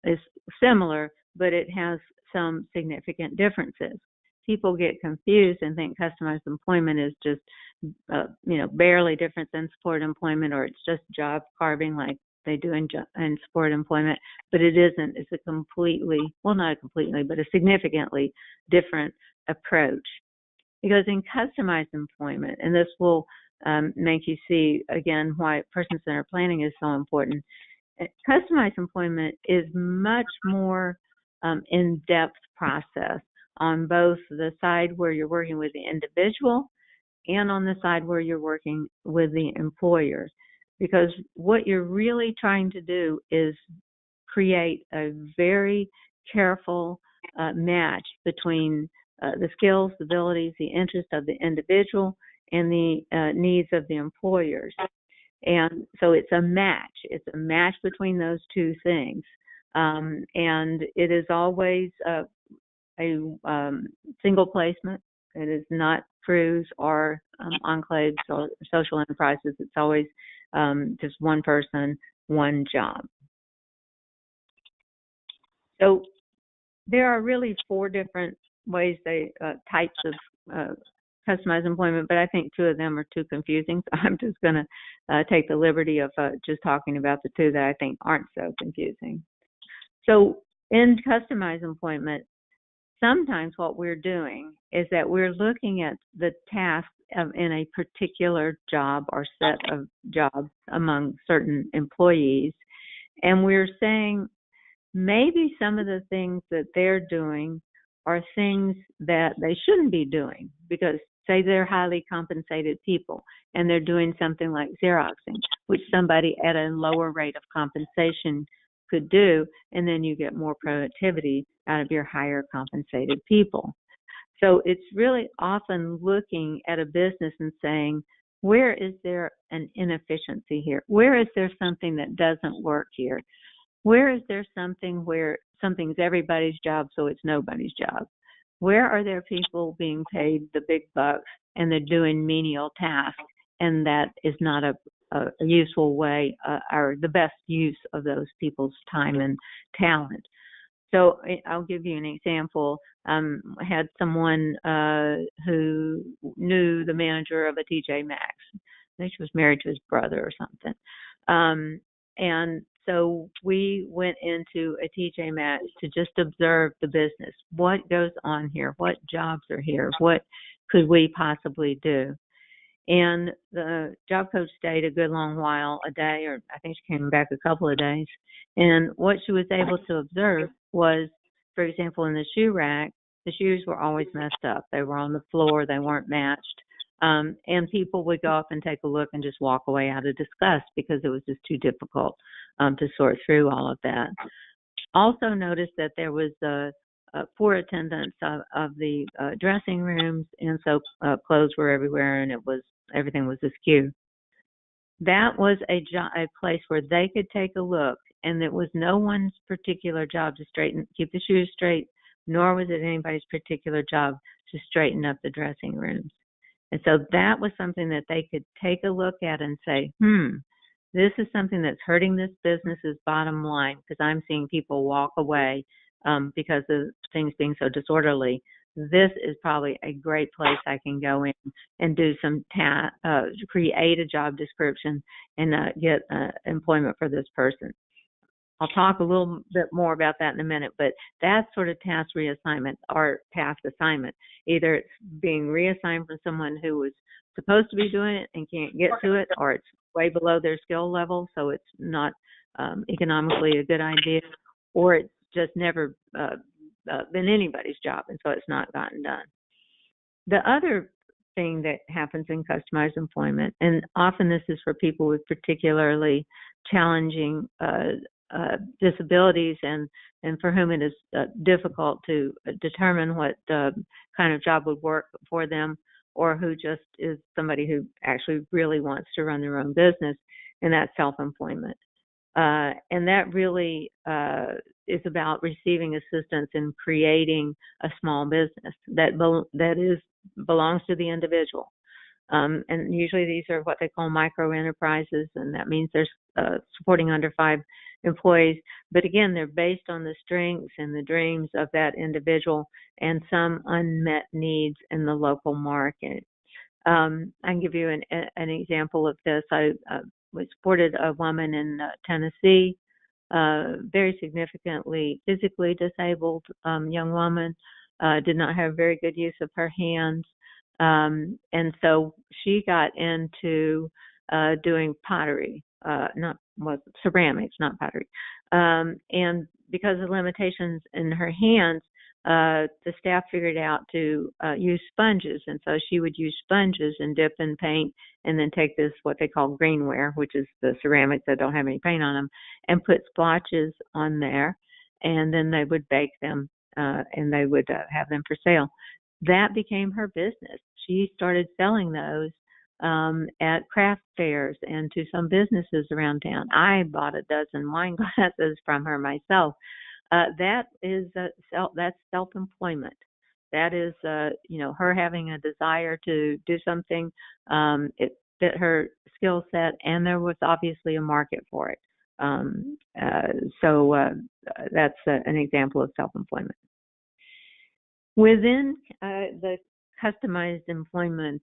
is similar, but it has some significant differences. People get confused and think customized employment is just, barely different than supported employment, or it's just job carving like they do in supported employment, but it isn't. It's not completely, but a significantly different approach. Because in customized employment, and this will make you see, again, why person-centered planning is so important, customized employment is much more in-depth process on both the side where you're working with the individual and on the side where you're working with the employer. Because what you're really trying to do is create a very careful match between the skills, the abilities, the interest of the individual, and the needs of the employers. And so it's a match. It's a match between those two things. And it is always a single placement. It is not crews or enclaves or social enterprises. It's always just one person, one job. So there are really 4 different types of customized employment, but I think 2 of them are too confusing. So I'm just going to take the liberty of just talking about the 2 that I think aren't so confusing. So in customized employment, sometimes what we're doing is that we're looking at the tasks in a particular job or set of jobs among certain employees, and we're saying maybe some of the things that they're doing are things that they shouldn't be doing, because say they're highly compensated people and they're doing something like Xeroxing, which somebody at a lower rate of compensation could do, and then you get more productivity out of your higher compensated people. So it's really often looking at a business and saying, where is there an inefficiency here? Where is there something that doesn't work here? Where is there something where something's everybody's job, so it's nobody's job? Where are there people being paid the big bucks and they're doing menial tasks, and that is not a useful way or the best use of those people's time and talent? So I'll give you an example. I had someone who knew the manager of a TJ Maxx. I think she was married to his brother or something. And so we went into a TJ Maxx to just observe the business. What goes on here? What jobs are here? What could we possibly do? And the job coach stayed a good long while, a day, or I think she came back a couple of days. And what she was able to observe was, for example, in the shoe rack, the shoes were always messed up. They were on the floor. They weren't matched. And people would go up and take a look and just walk away out of disgust because it was just too difficult to sort through all of that. Also noticed that there was poor attendance of the dressing rooms, and so clothes were everywhere, and everything was askew. That was a place where they could take a look, and it was no one's particular job to keep the shoes straight, nor was it anybody's particular job to straighten up the dressing rooms. And so that was something that they could take a look at and say, this is something that's hurting this business's bottom line, because I'm seeing people walk away because of things being so disorderly this is probably a great place I can go in and do some create a job description and get employment for this person. I'll talk a little bit more about that in a minute, but that's sort of task reassignment or task assignment. Either it's being reassigned from someone who was supposed to be doing it and can't get to it, or it's way below their skill level, so it's not economically a good idea, or it's just never been anybody's job, and so it's not gotten done. The other thing that happens in customized employment, and often this is for people with particularly challenging disabilities and for whom it is difficult to determine what kind of job would work for them, or who just is somebody who actually really wants to run their own business, and that's self-employment. And that really is about receiving assistance in creating a small business that belongs to the individual. And usually these are what they call micro enterprises, and that means they're supporting under 5 employees. But again, they're based on the strengths and the dreams of that individual and some unmet needs in the local market. I can give you an example of this. I supported a woman in Tennessee, very significantly physically disabled young woman, did not have very good use of her hands. And so she got into doing pottery, ceramics, not pottery. And because of limitations in her hands, the staff figured out to use sponges. And so she would use sponges and dip in paint and then take this, what they call greenware, which is the ceramics that don't have any paint on them, and put splotches on there. And then they would bake them and they would have them for sale. That became her business. She started selling those at craft fairs and to some businesses around town. I bought a dozen wine glasses from her myself. That is that's self-employment. That is, her having a desire to do something. It fit her skill set, and there was obviously a market for it. So that's an example of self-employment. Within the customized employment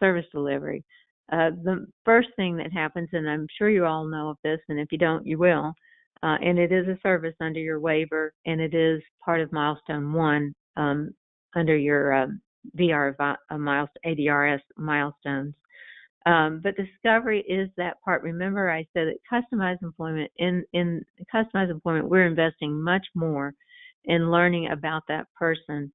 service delivery, the first thing that happens, and I'm sure you all know of this, and if you don't, you will, and it is a service under your waiver, and it is part of Milestone 1 under your ADRS milestones. But discovery is that part. Remember, I said that customized employment, in customized employment, we're investing much more in learning about that person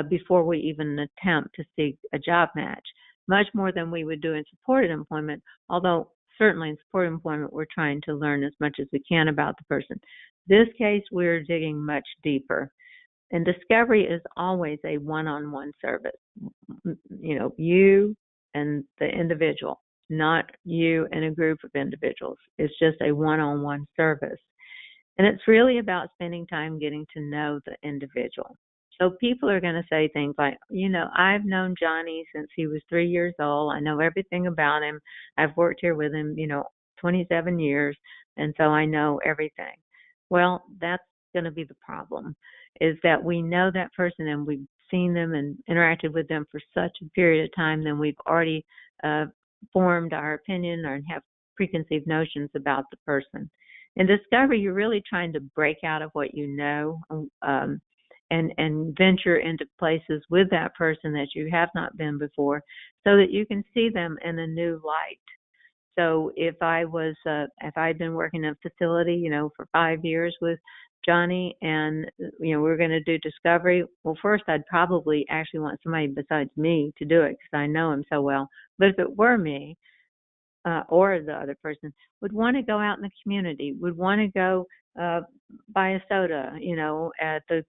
before we even attempt to seek a job match, much more than we would do in supported employment, although certainly in supported employment we're trying to learn as much as we can about the person. This case, we're digging much deeper. And discovery is always a one-on-one service. You and the individual, not you and a group of individuals. It's just a one-on-one service. And it's really about spending time getting to know the individual. So people are going to say things like, I've known Johnny since he was 3 years old. I know everything about him. I've worked here with him, 27 years, and so I know everything. Well, that's going to be the problem, is that we know that person and we've seen them and interacted with them for such a period of time, then we've already formed our opinion or have preconceived notions about the person. In discovery, you're really trying to break out of what you know and venture into places with that person that you have not been before, so that you can see them in a new light. So if I'd been working in a facility, for 5 years with Johnny, and we're going to do discovery, well, first I'd probably actually want somebody besides me to do it because I know him so well. But if it were me, or the other person, would want to go out in the community, would want to go buy a soda, at the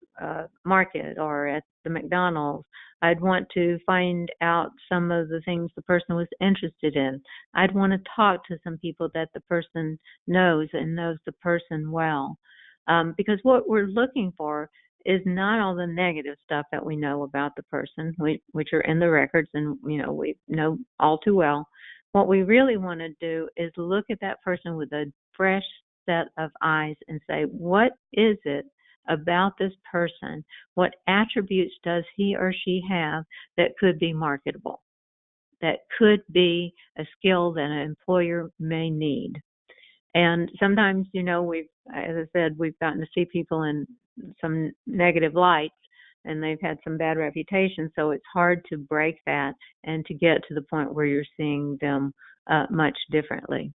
market or at the McDonald's. I'd want to find out some of the things the person was interested in. I'd want to talk to some people that the person knows and knows the person well. Because what we're looking for is not all the negative stuff that we know about the person, which are in the records and, we know all too well. What we really want to do is look at that person with a fresh set of eyes and say, what is it about this person. What attributes does he or she have that could be marketable, that could be a skill that an employer may need? And sometimes, as I said, we've gotten to see people in some negative lights, and they've had some bad reputation. So it's hard to break that and to get to the point where you're seeing them much differently.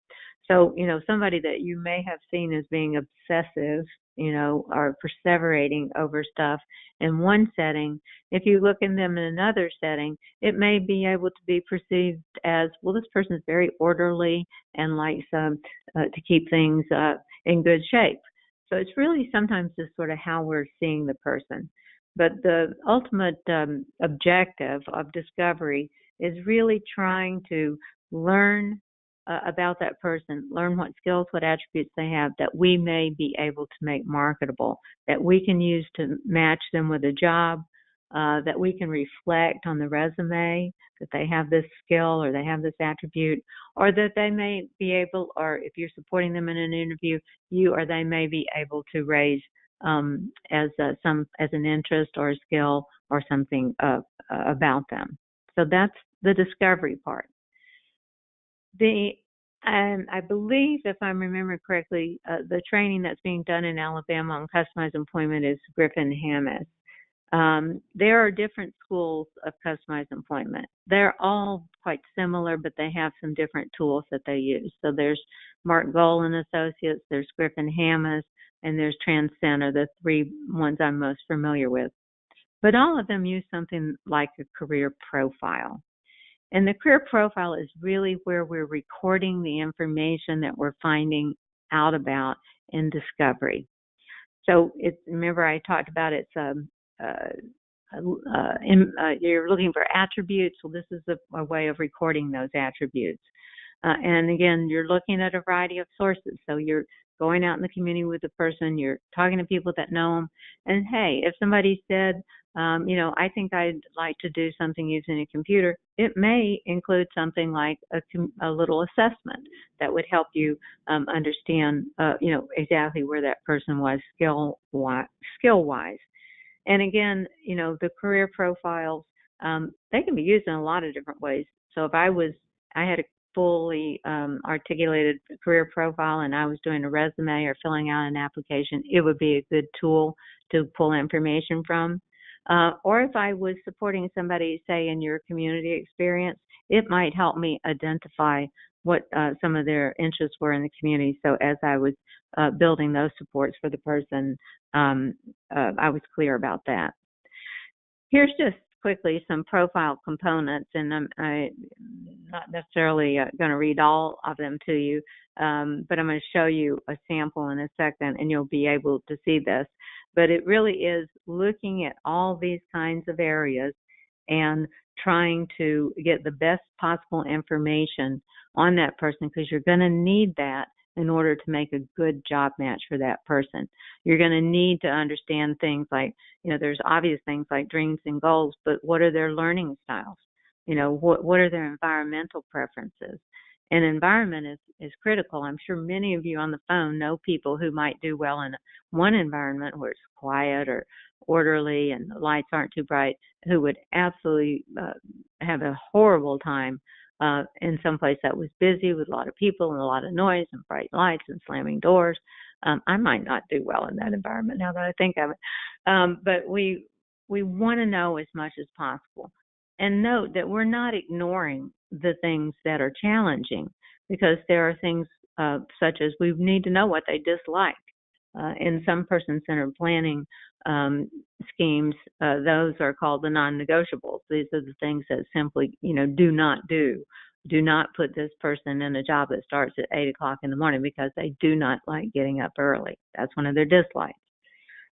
So, somebody that you may have seen as being obsessive, or perseverating over stuff in one setting, if you look in them in another setting, it may be able to be perceived as, well, this person is very orderly and likes to keep things in good shape. So it's really sometimes just sort of how we're seeing the person. But the ultimate objective of discovery is really trying to learn about that person, learn what skills, what attributes they have that we may be able to make marketable, that we can use to match them with a job, that we can reflect on the resume that they have this skill or they have this attribute, or that they may be able, or if you're supporting them in an interview, you or they may be able to raise as an interest or a skill or something about them. So that's the discovery part. I believe, if I'm remembering correctly, the training that's being done in Alabama on customized employment is Griffin-Hammis. There are different schools of customized employment. They're all quite similar, but they have some different tools that they use. So there's Mark Gold and Associates, there's Griffin-Hammis, and there's Transition, are the three ones I'm most familiar with. But all of them use something like a career profile. And the career profile is really where we're recording the information that we're finding out about in discovery. So remember I talked about you're looking for attributes. Well, this is a way of recording those attributes. And again, you're looking at a variety of sources. So you're going out in the community with the person, you're talking to people that know them. And hey, if somebody said, I think I'd like to do something using a computer, it may include something like a little assessment that would help you understand, exactly where that person was skill-wise. And again, the career profiles, they can be used in a lot of different ways. So if I had a fully articulated career profile and I was doing a resume or filling out an application, it would be a good tool to pull information from. Or if I was supporting somebody, say, in your community experience, it might help me identify what some of their interests were in the community. So as I was building those supports for the person, I was clear about that. Here's just quickly some profile components, and I'm not necessarily going to read all of them to you, but I'm going to show you a sample in a second, and you'll be able to see this. But it really is looking at all these kinds of areas and trying to get the best possible information on that person, because you're going to need that in order to make a good job match for that person. You're going to need to understand things like, there's obvious things like dreams and goals, but what are their learning styles? What are their environmental preferences? And environment is critical. I'm sure many of you on the phone know people who might do well in one environment where it's quiet or orderly and the lights aren't too bright, who would absolutely have a horrible time in some place that was busy with a lot of people and a lot of noise and bright lights and slamming doors. I might not do well in that environment now that I think of it. But we want to know as much as possible. And note that we're not ignoring the things that are challenging, because there are things such as we need to know what they dislike. In some person-centered planning schemes, those are called the non-negotiables. These are the things that simply, do not do. Do not put this person in a job that starts at 8 o'clock in the morning because they do not like getting up early. That's one of their dislikes.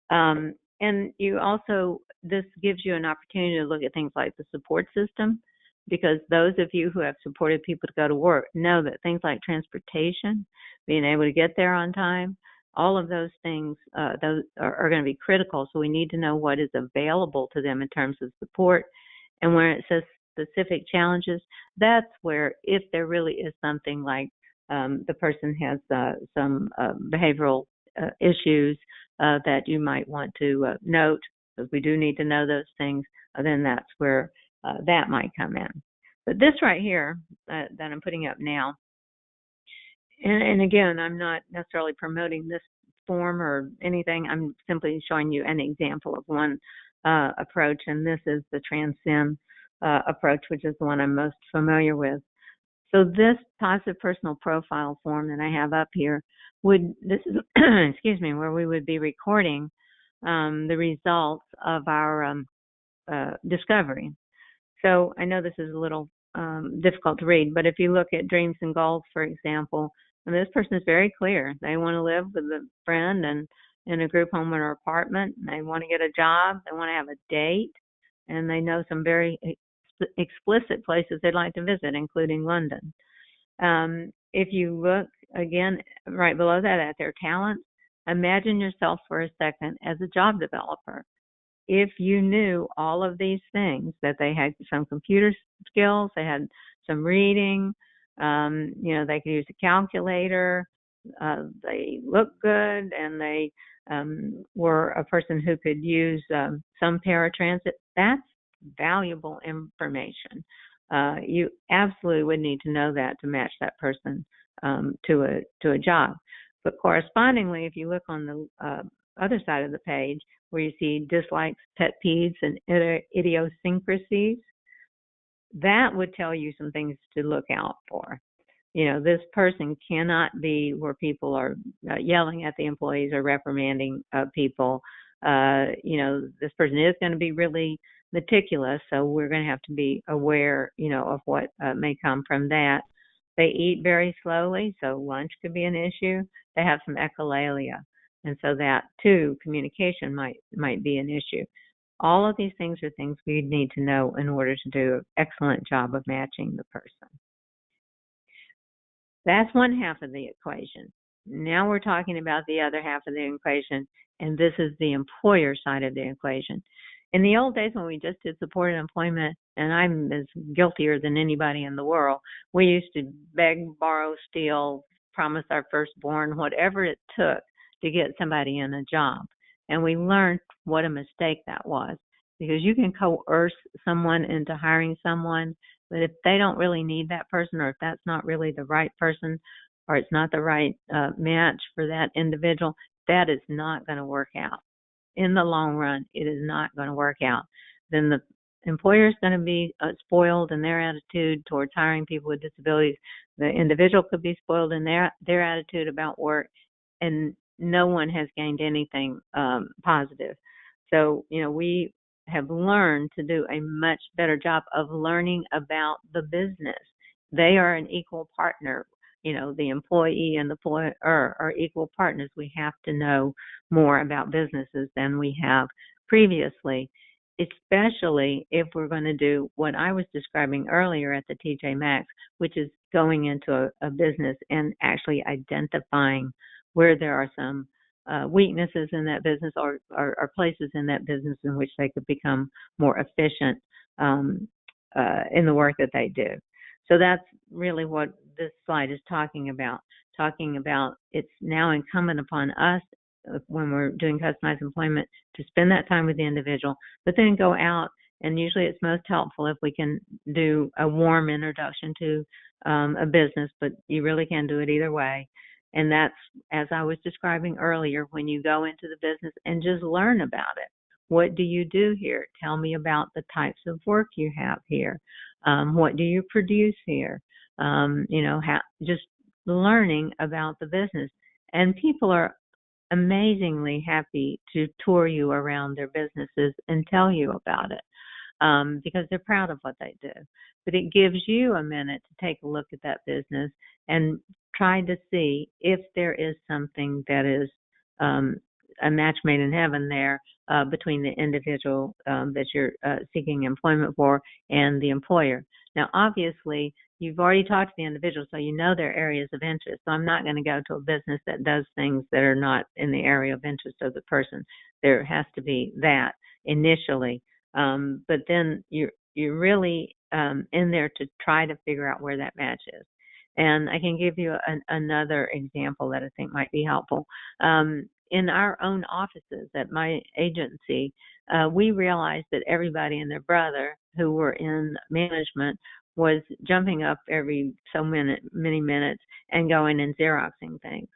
And you also, this gives you an opportunity to look at things like the support system, because those of you who have supported people to go to work know that things like transportation, being able to get there on time, all of those things those are going to be critical. So we need to know what is available to them in terms of support. And where it says specific challenges, that's where, if there really is something like the person has some behavioral issues, that you might want to note, because we do need to know those things, then that's where that might come in. But this right here that I'm putting up now, and again, I'm not necessarily promoting this form or anything. I'm simply showing you an example of one approach, and this is the transom approach, which is the one I'm most familiar with. So this positive personal profile form that I have up here this is excuse me, where we would be recording the results of our discovery. So I know this is a little difficult to read, but if you look at dreams and goals, for example, and this person is very clear. They want to live with a friend and in a group home or apartment. They want to get a job. They want to have a date, and they know some very explicit places they'd like to visit, including London. If you look again right below that at their talents, imagine yourself for a second as a job developer. If you knew all of these things, that they had some computer skills, they had some reading, they could use a calculator, they look good, and they were a person who could use some paratransit, that's valuable information. You absolutely would need to know that to match that person to a job. But correspondingly, if you look on the other side of the page, where you see dislikes, pet peeves, and idiosyncrasies, that would tell you some things to look out for. This person cannot be where people are yelling at the employees or reprimanding people. This person is going to be really meticulous, so we're going to have to be aware, of what may come from that. They eat very slowly, so lunch could be an issue. They have some echolalia, and so that too, communication might be an issue. All of these things are things we need to know in order to do an excellent job of matching the person. That's one half of the equation. Now we're talking about the other half of the equation, and this is the employer side of the equation. In the old days when we just did supported employment, and I'm as guiltier than anybody in the world, we used to beg, borrow, steal, promise our firstborn, whatever it took to get somebody in a job. And we learned what a mistake that was, because you can coerce someone into hiring someone, but if they don't really need that person, or if that's not really the right person, or it's not the right match for that individual, that is not going to work out. In the long run, it is not going to work out. Then the employer is going to be spoiled in their attitude towards hiring people with disabilities. The individual could be spoiled in their attitude about work, and no one has gained anything positive. So, we have learned to do a much better job of learning about the business. They are an equal partner. The employee and the employer are equal partners. We have to know more about businesses than we have previously, especially if we're going to do what I was describing earlier at the TJ Maxx, which is going into a business and actually identifying where there are some weaknesses in that business, or places in that business in which they could become more efficient in the work that they do. So that's really what this slide is talking about it's now incumbent upon us when we're doing customized employment to spend that time with the individual, but then go out, and usually it's most helpful if we can do a warm introduction to a business, but you really can do it either way. And that's, as I was describing earlier, when you go into the business and just learn about it. What do you do here? Tell me about the types of work you have here. What do you produce here? Just learning about the business. And people are amazingly happy to tour you around their businesses and tell you about it because they're proud of what they do. But it gives you a minute to take a look at that business and try to see if there is something that is a match made in heaven there between the individual that you're seeking employment for and the employer. Now, obviously, you've already talked to the individual, so you know their areas of interest. So I'm not going to go to a business that does things that are not in the area of interest of the person. There has to be that initially. But then you're really in there to try to figure out where that match is. And I can give you another example that I think might be helpful. in our own offices at my agency, we realized that everybody and their brother who were in management was jumping up every many minutes and going and Xeroxing things.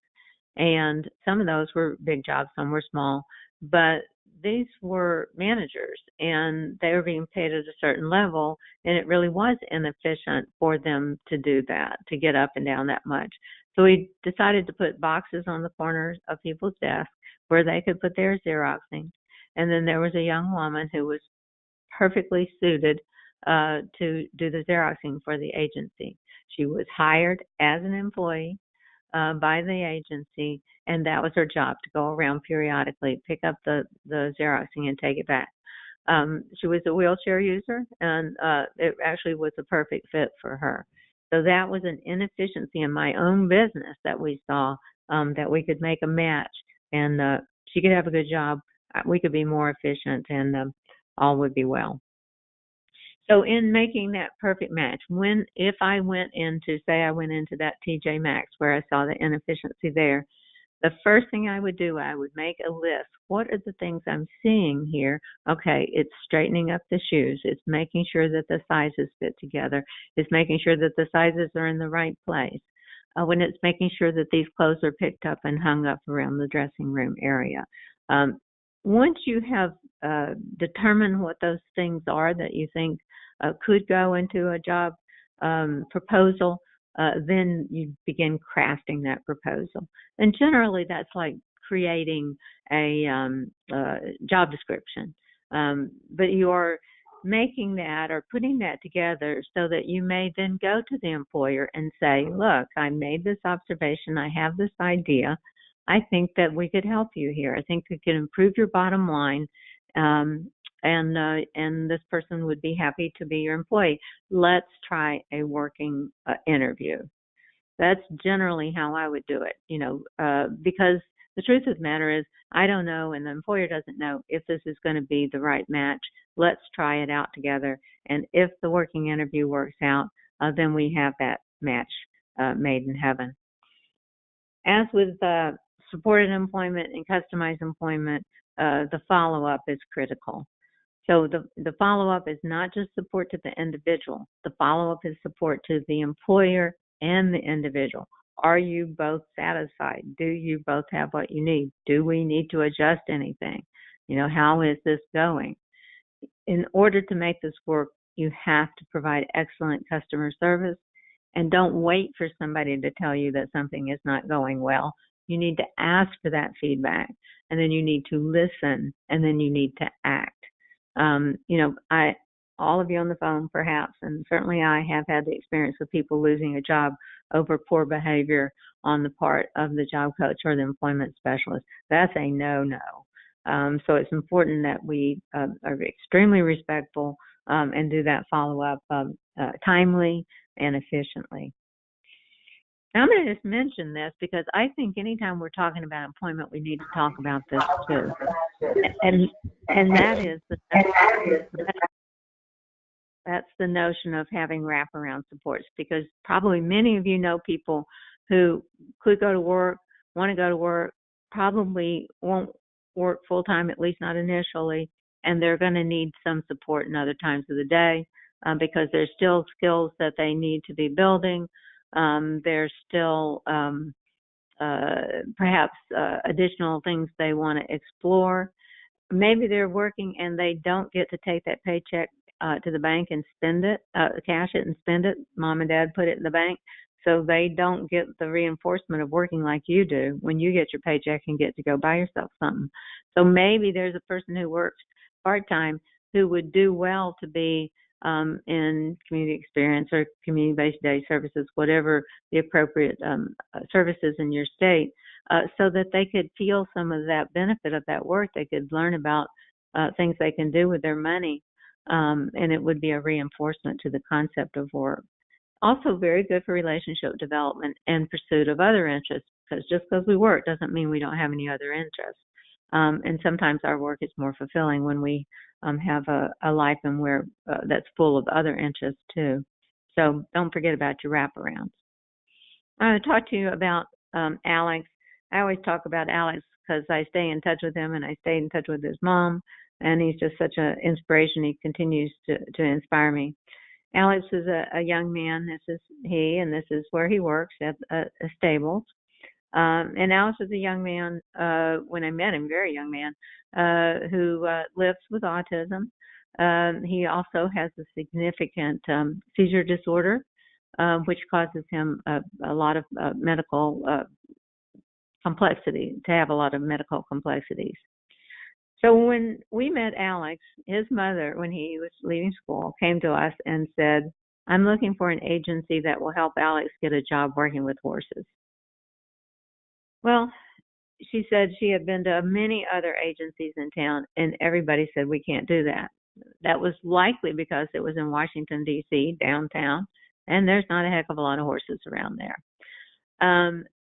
And some of those were big jobs, some were small, but these were managers and they were being paid at a certain level, and it really was inefficient for them to do that, to get up and down that much. So we decided to put boxes on the corners of people's desks where they could put their Xeroxing. And then there was a young woman who was perfectly suited to do the Xeroxing for the agency. She was hired as an employee by the agency, and that was her job, to go around periodically, pick up the Xeroxing and take it back. She was a wheelchair user, and it actually was a perfect fit for her. So that was an inefficiency in my own business that we saw, that we could make a match, and she could have a good job. We could be more efficient, and all would be well. So in making that perfect match, if I went into, say I went into that TJ Maxx where I saw the inefficiency there, the first thing I would do, I would make a list. What are the things I'm seeing here? Okay, it's straightening up the shoes. It's making sure that the sizes fit together. It's making sure that the sizes are in the right place. When it's making sure that these clothes are picked up and hung up around the dressing room area. Once you have determined what those things are that you think could go into a job proposal, then you begin crafting that proposal. And generally that's like creating a job description. But you are making that or putting that together so that you may then go to the employer and say, look, I made this observation, I have this idea, I think that we could help you here. I think we could improve your bottom line, and this person would be happy to be your employee. Let's try a working interview. That's generally how I would do it, because the truth of the matter is I don't know, and the employer doesn't know if this is going to be the right match. Let's try it out together, and if the working interview works out, then we have that match made in heaven. As with supported employment and customized employment, the follow-up is critical. So the follow-up is not just support to the individual. The follow-up is support to the employer and the individual. Are you both satisfied? Do you both have what you need? Do we need to adjust anything? How is this going? In order to make this work, you have to provide excellent customer service, and don't wait for somebody to tell you that something is not going well. You need to ask for that feedback, and then you need to listen, and then you need to act. All of you on the phone perhaps, and certainly I have had the experience of people losing a job over poor behavior on the part of the job coach or the employment specialist. That's a no-no. So it's important that we are extremely respectful and do that follow-up timely and efficiently. Now, I'm going to just mention this because I think anytime we're talking about employment, we need to talk about this too. And that is that's the notion of having wraparound supports, because probably many of you know people who could go to work, want to go to work, probably won't work full-time, at least not initially, and they're going to need some support in other times of the day because there's still skills that they need to be building. There's still perhaps additional things they want to explore. Maybe they're working and they don't get to take that paycheck to the bank and spend it, cash it and spend it. Mom and dad put it in the bank, so they don't get the reinforcement of working like you do when you get your paycheck and get to go buy yourself something. So maybe there's a person who works part-time who would do well to be in community experience or community-based day services, whatever the appropriate services in your state, so that they could feel some of that benefit of that work. They could learn about things they can do with their money, and it would be a reinforcement to the concept of work. Also very good for relationship development and pursuit of other interests, because just because we work doesn't mean we don't have any other interests. And sometimes our work is more fulfilling when we have a life and where that's full of other interests too. So don't forget about your wraparounds. I want to talk to you about AL-APSE. I always talk about AL-APSE because I stay in touch with him and I stay in touch with his mom, and he's just such an inspiration. He continues to inspire me. Alex is a young man. This is he, and this is where he works at a stables. And Alex is a young man, when I met him, very young man, who lives with autism. He also has a significant seizure disorder, which causes him a lot of medical complexity, to have a lot of medical complexities. So when we met Alex, his mother, when he was leaving school, came to us and said, "I'm looking for an agency that will help Alex get a job working with horses." Well, she said she had been to many other agencies in town, and everybody said, "We can't do that." That was likely because it was in Washington, D.C., downtown, and there's not a heck of a lot of horses around there.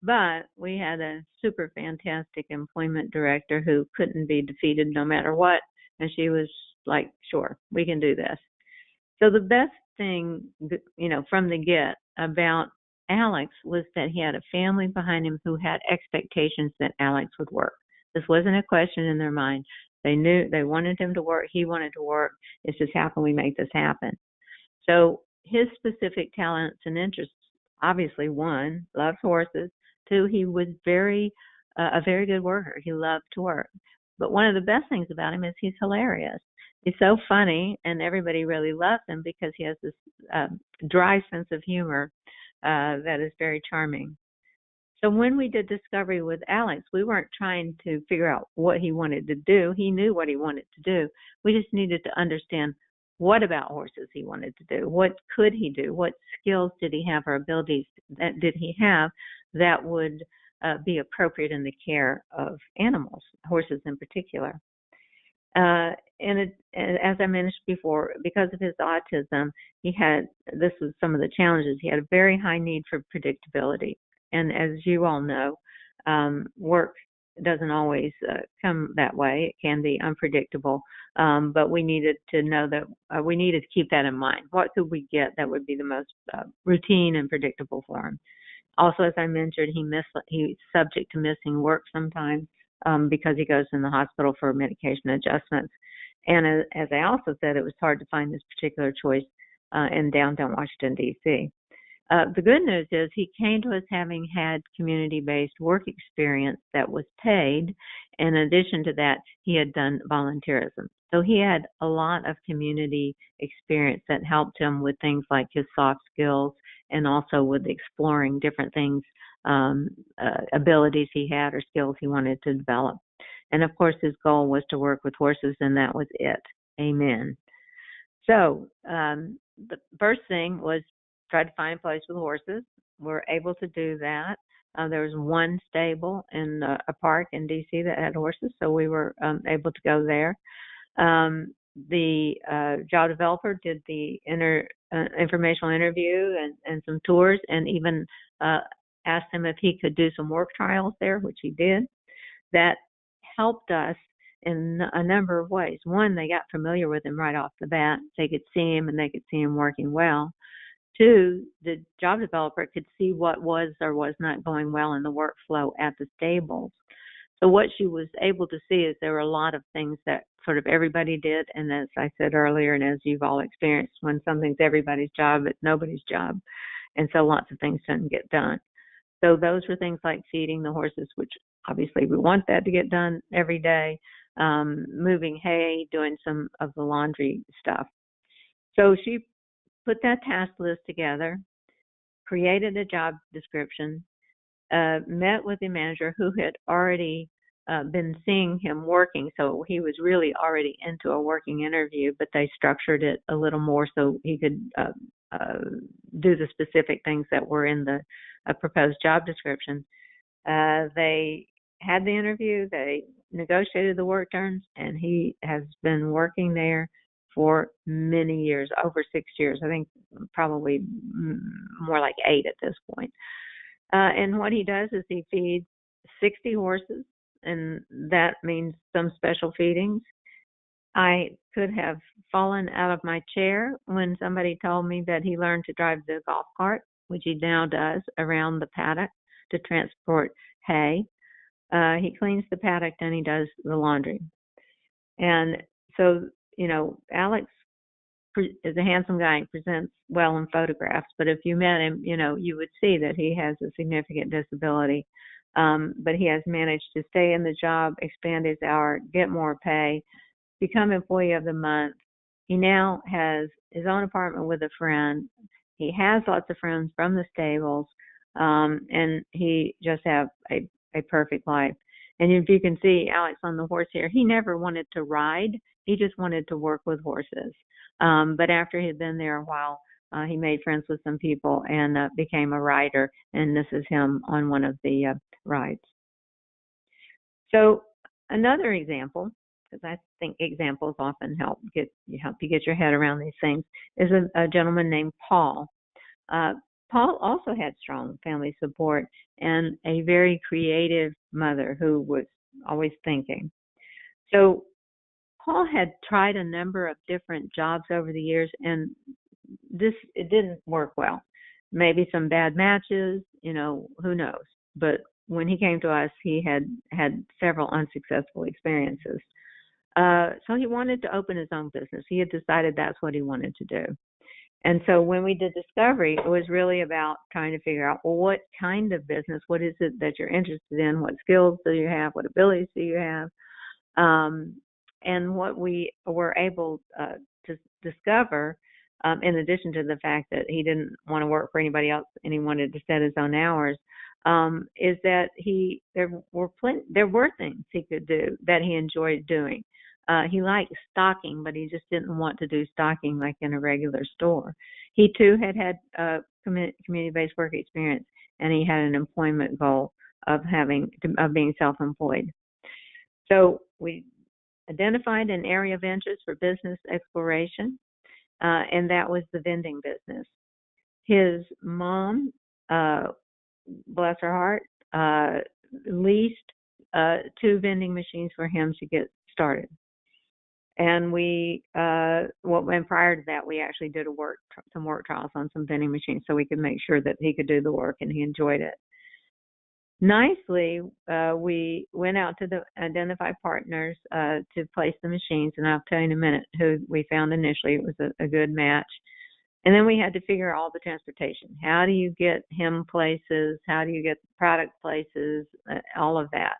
But we had a super fantastic employment director who couldn't be defeated no matter what, and she was like, "Sure, we can do this." So the best thing, from the get about Alex was that he had a family behind him who had expectations that Alex would work. This wasn't a question in their mind. They knew they wanted him to work. He wanted to work. It's just, how can we make this happen? So his specific talents and interests, obviously, one, loves horses. Two, he was a very good worker. He loved to work. But one of the best things about him is he's hilarious. He's so funny, and everybody really loves him because he has this dry sense of humor that is very charming. So when we did discovery with Alex, we weren't trying to figure out what he wanted to do. He knew what he wanted to do. We just needed to understand what about horses he wanted to do. What could he do? What skills did he have or abilities that did he have that would be appropriate in the care of animals, horses in particular. And as I mentioned before, because of his autism, this was some of the challenges. He had a very high need for predictability. And as you all know, work doesn't always come that way. It can be unpredictable. But we needed to know that we needed to keep that in mind. What could we get that would be the most routine and predictable for him? Also, as I mentioned, he's subject to missing work sometimes because he goes in the hospital for medication adjustments. And as I also said, it was hard to find this particular choice in downtown Washington, D.C. The good news is he came to us having had community-based work experience that was paid. In addition to that, he had done volunteerism. So he had a lot of community experience that helped him with things like his soft skills and also with exploring different things, abilities he had or skills he wanted to develop. And of course, his goal was to work with horses, and that was it. Amen. So the first thing was try to find a place with horses. We're able to do that. There was one stable in a park in D.C. that had horses, so we were able to go there. The job developer did the informational interview and some tours, and even asked him if he could do some work trials there, which he did. That helped us in a number of ways. One, they got familiar with him right off the bat. They could see him, and they could see him working well. Two, the job developer could see what was or was not going well in the workflow at the stables. So what she was able to see is there were a lot of things that sort of everybody did. And as I said earlier, and as you've all experienced, when something's everybody's job, it's nobody's job. And so lots of things didn't get done. So those were things like feeding the horses, which obviously we want that to get done every day, moving hay, doing some of the laundry stuff. So she put that task list together, created a job description, met with the manager who had already been seeing him working, so he was really already into a working interview, but they structured it a little more so he could do the specific things that were in the proposed job description. They had the interview, they negotiated the work terms, and he has been working there for many years, over 6 years. I think probably more like 8 at this point. And what he does is he feeds 60 horses, and that means some special feedings. I could have fallen out of my chair when somebody told me that he learned to drive the golf cart, which he now does around the paddock to transport hay. He cleans the paddock and he does the laundry. And so, Alex is a handsome guy and presents well in photographs, but if you met him, you would see that he has a significant disability. But he has managed to stay in the job, expand his hour, get more pay, become Employee of the Month. He now has his own apartment with a friend. He has lots of friends from the stables, and he just have a perfect life. And if you can see Alex on the horse here, he never wanted to ride. He just wanted to work with horses. But after he had been there a while, he made friends with some people and became a rider. And this is him on one of the rides. So another example, because I think examples often help you get your head around these things, is a gentleman named Paul. Paul also had strong family support and a very creative mother who was always thinking. So Paul had tried a number of different jobs over the years, and it didn't work well. Maybe some bad matches, who knows. But when he came to us, he had several unsuccessful experiences. So he wanted to open his own business. He had decided that's what he wanted to do. And so when we did discovery, it was really about trying to figure out, well, what kind of business, what is it that you're interested in, what skills do you have, what abilities do you have? And what we were able to discover, in addition to the fact that he didn't want to work for anybody else and he wanted to set his own hours, is that there were things he could do that he enjoyed doing. He liked stocking, but he just didn't want to do stocking like in a regular store. He too had community-based work experience, and he had an employment goal of being self-employed. So we identified an area of interest for business exploration, and that was the vending business. His mom, bless her heart, leased 2 vending machines for him to get started. And and prior to that, we actually did some work trials on some vending machines so we could make sure that he could do the work and he enjoyed it. Nicely, we went out to identify partners to place the machines, and I'll tell you in a minute who we found initially. It was a good match. And then we had to figure out all the transportation. How do you get him places? How do you get product places? All of that.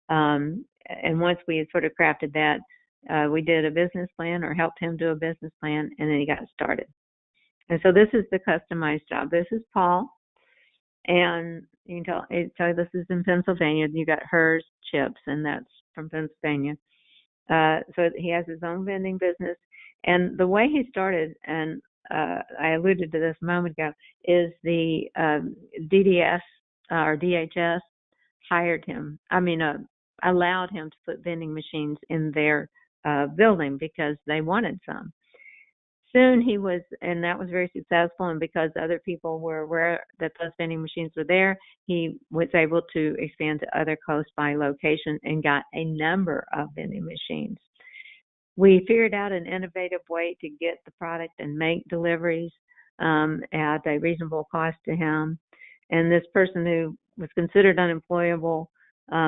And once we had sort of crafted that, we did a business plan or helped him do a business plan, and then he got started. And so this is the customized job. This is Paul. And you can tell this is in Pennsylvania. You got hers chips, and that's from Pennsylvania. So he has his own vending business. And the way he started, and I alluded to this a moment ago, is the DDS or DHS allowed him to put vending machines in their building because they wanted some. Soon and that was very successful, and because other people were aware that those vending machines were there, he was able to expand to other close by locations and got a number of vending machines. We figured out an innovative way to get the product and make deliveries at a reasonable cost to him. And this person who was considered unemployable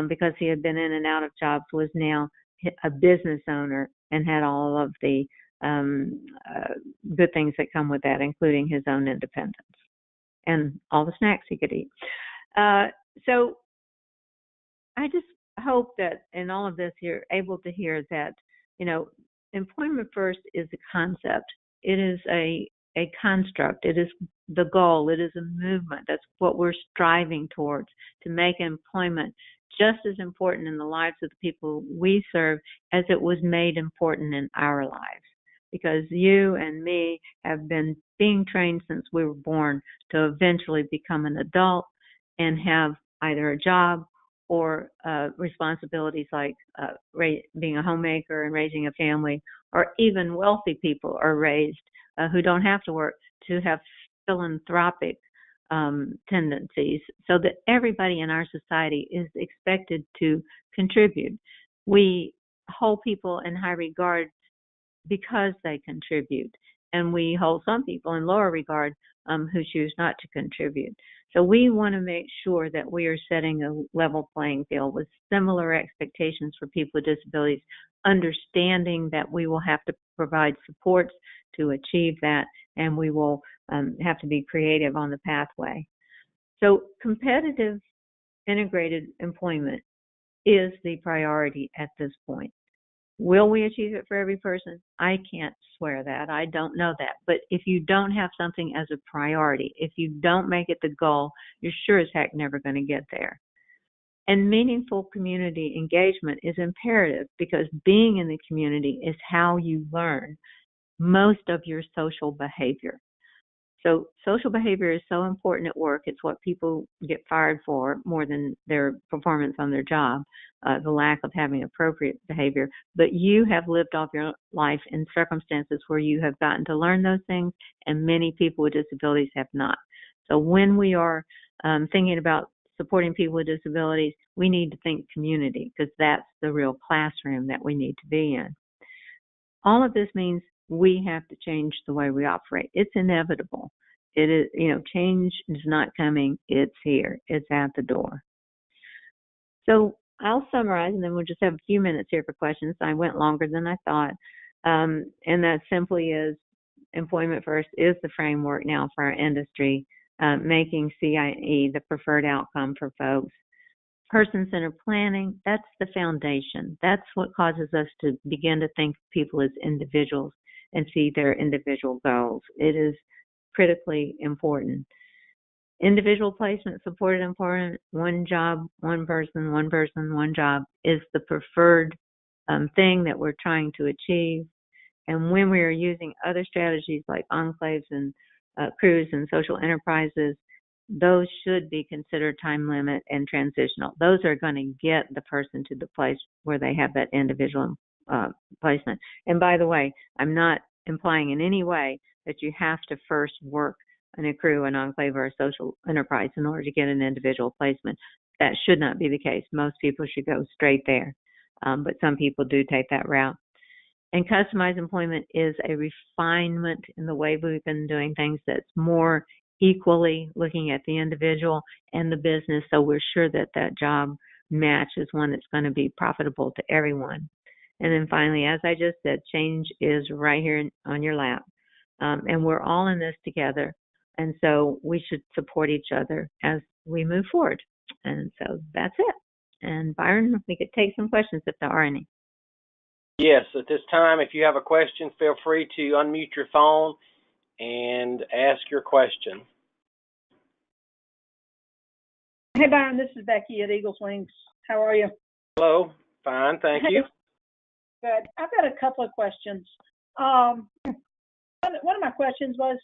because he had been in and out of jobs was now a business owner and had all of the good things that come with that, including his own independence and all the snacks he could eat. So I just hope that in all of this you're able to hear that, employment first is a concept. It is a construct. It is the goal. It is a movement. That's what we're striving towards, to make employment just as important in the lives of the people we serve as it was made important in our lives. Because you and me have been being trained since we were born to eventually become an adult and have either a job or responsibilities like being a homemaker and raising a family, or even wealthy people are raised who don't have to work to have philanthropic tendencies, so that everybody in our society is expected to contribute. We hold people in high regard because they contribute. and we hold some people in lower regard who choose not to contribute. So we want to make sure that we are setting a level playing field with similar expectations for people with disabilities, understanding that we will have to provide supports to achieve that, and we will have to be creative on the pathway. So competitive integrated employment is the priority at this point. Will we achieve it for every person? I can't swear that. I don't know that. But if you don't have something as a priority, if you don't make it the goal, you're sure as heck never going to get there. And meaningful community engagement is imperative, because being in the community is how you learn most of your social behavior. So social behavior is so important at work. It's what people get fired for more than their performance on their job, the lack of having appropriate behavior. But you have lived off your life in circumstances where you have gotten to learn those things, and many people with disabilities have not. So when we are thinking about supporting people with disabilities, we need to think community, because that's the real classroom that we need to be in. All of this means we have to change the way we operate. It's inevitable. It is, change is not coming. It's here. It's at the door. So I'll summarize, and then we'll just have a few minutes here for questions. I went longer than I thought. And that simply is, employment first is the framework now for our industry, making CIE the preferred outcome for folks. Person-centered planning, that's the foundation. That's what causes us to begin to think of people as individuals and see their individual goals. It is critically important. Individual placement, supported employment, one job, one person, one job is the preferred thing that we're trying to achieve. And when we are using other strategies like enclaves and crews and social enterprises, those should be considered time limit and transitional. Those are going to get the person to the place where they have that individual placement. And by the way, I'm not implying in any way that you have to first work in a crew, an enclave, or a social enterprise in order to get an individual placement. That should not be the case. Most people should go straight there, but some people do take that route. And customized employment is a refinement in the way we've been doing things that's more equally looking at the individual and the business, so we're sure that that job match is one that's going to be profitable to everyone. And then finally, as I just said, change is right here on your lap. And we're all in this together. And so we should support each other as we move forward. And so that's it. And Byron, we could take some questions if there are any. Yes, at this time, if you have a question, feel free to unmute your phone and ask your question. Hey, Byron, this is Becky at Eagles Wings. How are you? Hello, fine, thank you. Good. I've got a couple of questions. One of my questions was,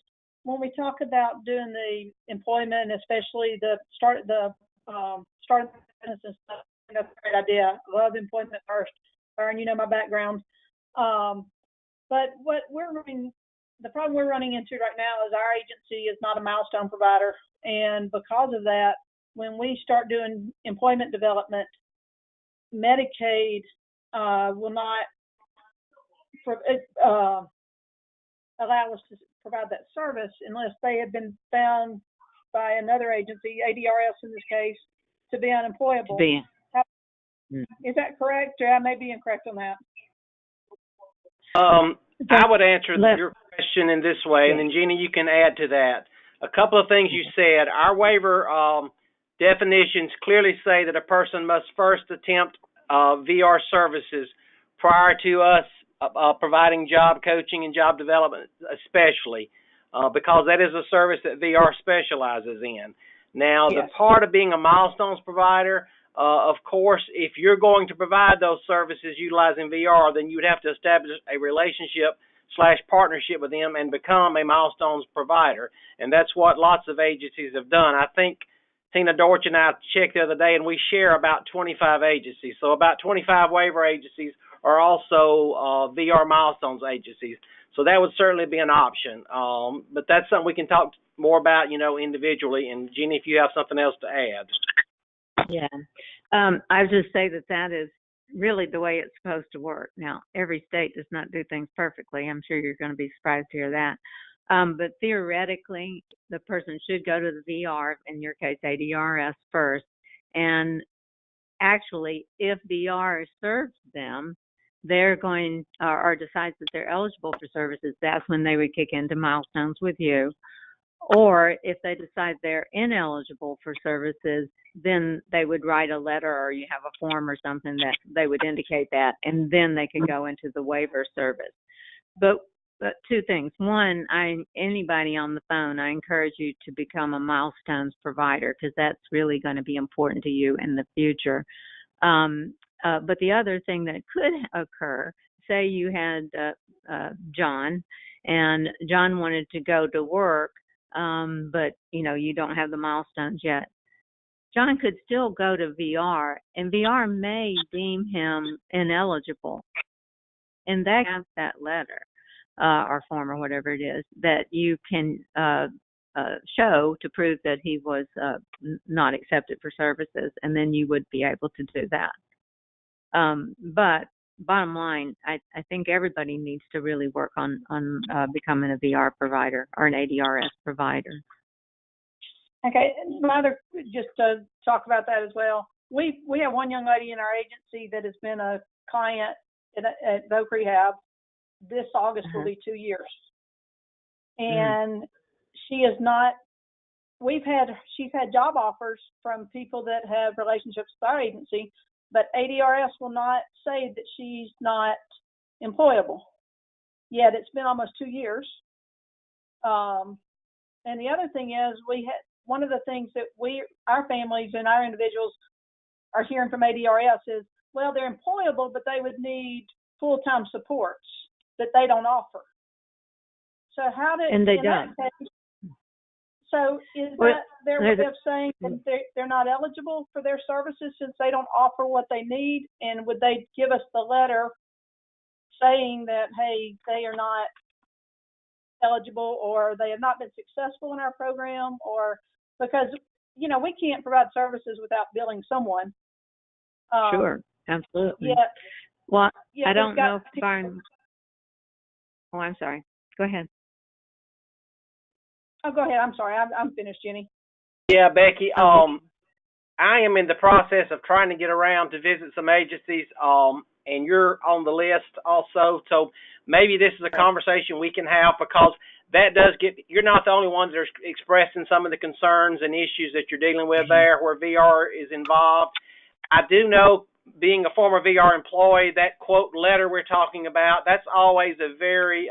when we talk about doing the employment, especially the start of the business and stuff, that's a great idea. I love employment first. Byron, you know my background. But the problem we're running into right now is our agency is not a milestone provider, and because of that, when we start doing employment development, Medicaid will not allow us to provide that service unless they have been found by another agency, ADRS in this case, to be unemployable. Is that correct, or I may be incorrect on that? I would answer your question in this way, and then Genni, you can add to that. A couple of things you said. Our waiver definitions clearly say that a person must first attempt VR services prior to us providing job coaching and job development, especially because that is a service that VR specializes in. Now, yes. The part of being a milestones provider, of course, if you're going to provide those services utilizing VR, then you would have to establish a relationship/partnership with them and become a milestones provider. And that's what lots of agencies have done. I think Tina Dorch and I checked the other day, and we share about 25 agencies. So about 25 waiver agencies are also VR milestones agencies. So that would certainly be an option. But that's something we can talk more about, individually. And Genni, if you have something else to add. Yeah. I would just say that is really the way it's supposed to work. Now, every state does not do things perfectly. I'm sure you're going to be surprised to hear that. But theoretically, the person should go to the VR, in your case, ADRS first. And actually, if VR serves them, they're going or decides that they're eligible for services, that's when they would kick into milestones with you. Or if they decide they're ineligible for services, then they would write a letter or you have a form or something that they would indicate that, and then they could go into the waiver service. But two things. One, anybody on the phone, I encourage you to become a milestones provider because that's really going to be important to you in the future. But the other thing that could occur, say you had John, and John wanted to go to work, but you don't have the milestones yet. John could still go to VR, and VR may deem him ineligible, and they have that letter or form or whatever it is that you can show to prove that he was not accepted for services, and then you would be able to do that. But bottom line, I think everybody needs to really work on becoming a VR provider or an ADRS provider. Okay, just to talk about that as well. We have one young lady in our agency that has been a client at Voc Rehab. This August will be 2 years, and she is not. She's had job offers from people that have relationships with our agency, but ADRS will not say that she's not employable. Yet it's been almost 2 years. And the other thing is, one of the things that our families and our individuals are hearing from ADRS is, well, they're employable, but they would need full-time supports that they don't offer. So and they don't. So is that their way of saying that they're not eligible for their services since they don't offer what they need? And would they give us the letter saying that, hey, they are not eligible or they have not been successful in our program? Or because, we can't provide services without billing someone. Sure, absolutely. Yeah. Well, I don't know if I'm sorry. Go ahead. Oh, go ahead. I'm sorry. I'm finished, Jenny. Yeah, Becky. I am in the process of trying to get around to visit some agencies, and you're on the list also. So maybe this is a conversation we can have because that does you're not the only ones that are expressing some of the concerns and issues that you're dealing with there where VR is involved. I do know, being a former VR employee, that quote letter we're talking about, that's always a very,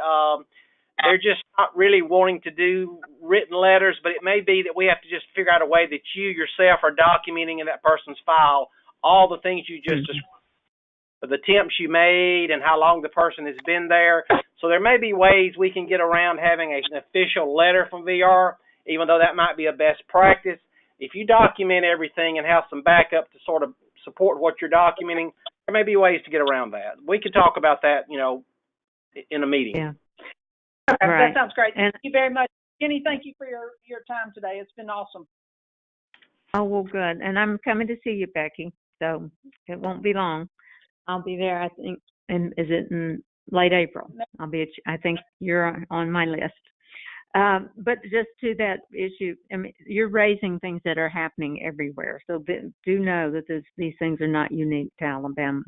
they're just not really wanting to do written letters, but it may be that we have to just figure out a way that you yourself are documenting in that person's file all the things you just described, the attempts you made and how long the person has been there. So there may be ways we can get around having an official letter from VR, even though that might be a best practice. If you document everything and have some backup to sort of support what you're documenting, there may be ways to get around that. We could talk about that, in a meeting. Yeah. Okay, right. That sounds great. Thank you very much. Jenny, thank you for your time today. It's been awesome. Oh, well, good. And I'm coming to see you, Becky, so it won't be long. I'll be there, I think, is it in late April? I think you're on my list. But just to that issue, I mean, you're raising things that are happening everywhere. So do know that these things are not unique to Alabama.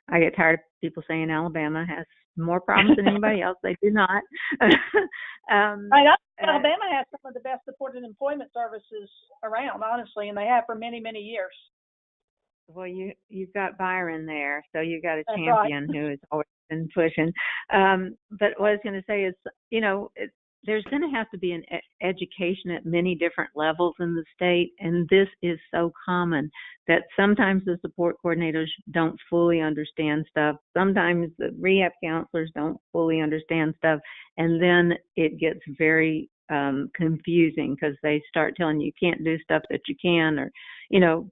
I get tired of people saying Alabama has more problems than anybody else. They do not. Alabama has some of the best supported employment services around, honestly, and they have for many, many years. Well, you've got Byron there, so you've got a That's champion right. who has always been pushing. But what I was going to say is, there's going to have to be an education at many different levels in the state, and this is so common that sometimes the support coordinators don't fully understand stuff. Sometimes the rehab counselors don't fully understand stuff, and then it gets very confusing because they start telling you can't do stuff that you can, or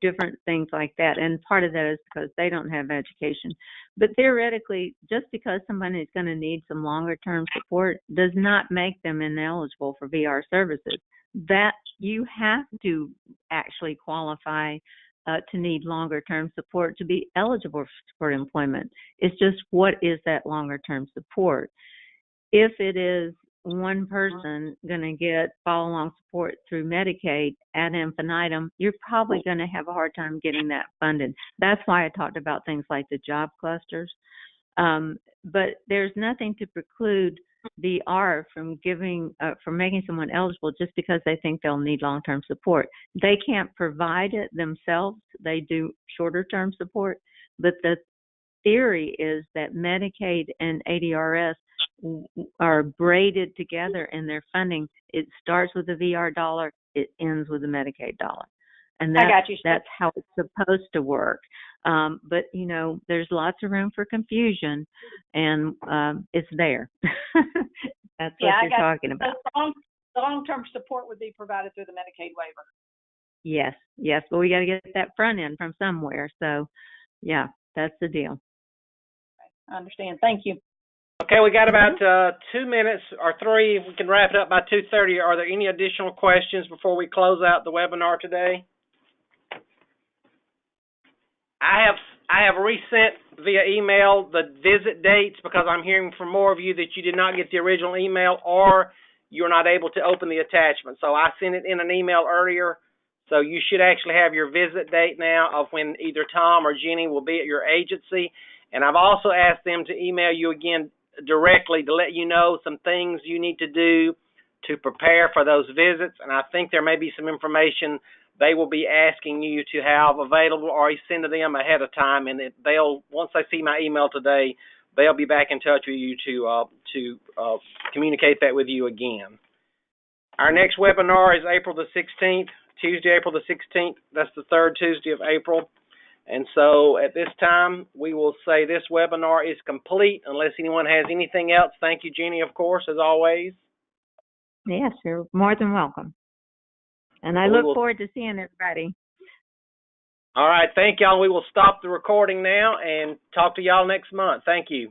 different things like that. And part of that is because they don't have education. But theoretically, just because somebody is going to need some longer term support does not make them ineligible for VR services. That you have to actually qualify to need longer-term support to be eligible for employment. It's just, what is that longer-term support? If it is one person going to get follow-along support through Medicaid ad infinitum, you're probably going to have a hard time getting that funded. That's why I talked about things like the job clusters. But there's nothing to preclude VR from from making someone eligible just because they think they'll need long-term support. They can't provide it themselves. They do shorter-term support, but the theory is that Medicaid and ADRS are braided together in their funding. It starts with the VR dollar, it ends with the Medicaid dollar. And that's how it's supposed to work. But, you know, there's lots of room for confusion, and it's there. That's what you're talking about. The long-term support would be provided through the Medicaid waiver. Yes, but we got to get that front end from somewhere. So, yeah, that's the deal. I understand. Thank you. Okay, we got about 2 minutes or 3. We can wrap it up by 2:30. Are there any additional questions before we close out the webinar today? I have resent via email the visit dates because I'm hearing from more of you that you did not get the original email or you're not able to open the attachment. So I sent it in an email earlier. So you should actually have your visit date now of when either Tom or Genni will be at your agency. And I've also asked them to email you again directly to let you know some things you need to do to prepare for those visits. And I think there may be some information they will be asking you to have available, or send to them ahead of time. And they'll, once they see my email today, they'll be back in touch with you to communicate that with you again. Our next webinar is April the 16th, Tuesday, April the 16th. That's the third Tuesday of April. And so at this time, we will say this webinar is complete unless anyone has anything else. Thank you, Genni, of course, as always. Yes, you're more than welcome. And I look forward to seeing everybody. All right. Thank y'all. We will stop the recording now and talk to y'all next month. Thank you.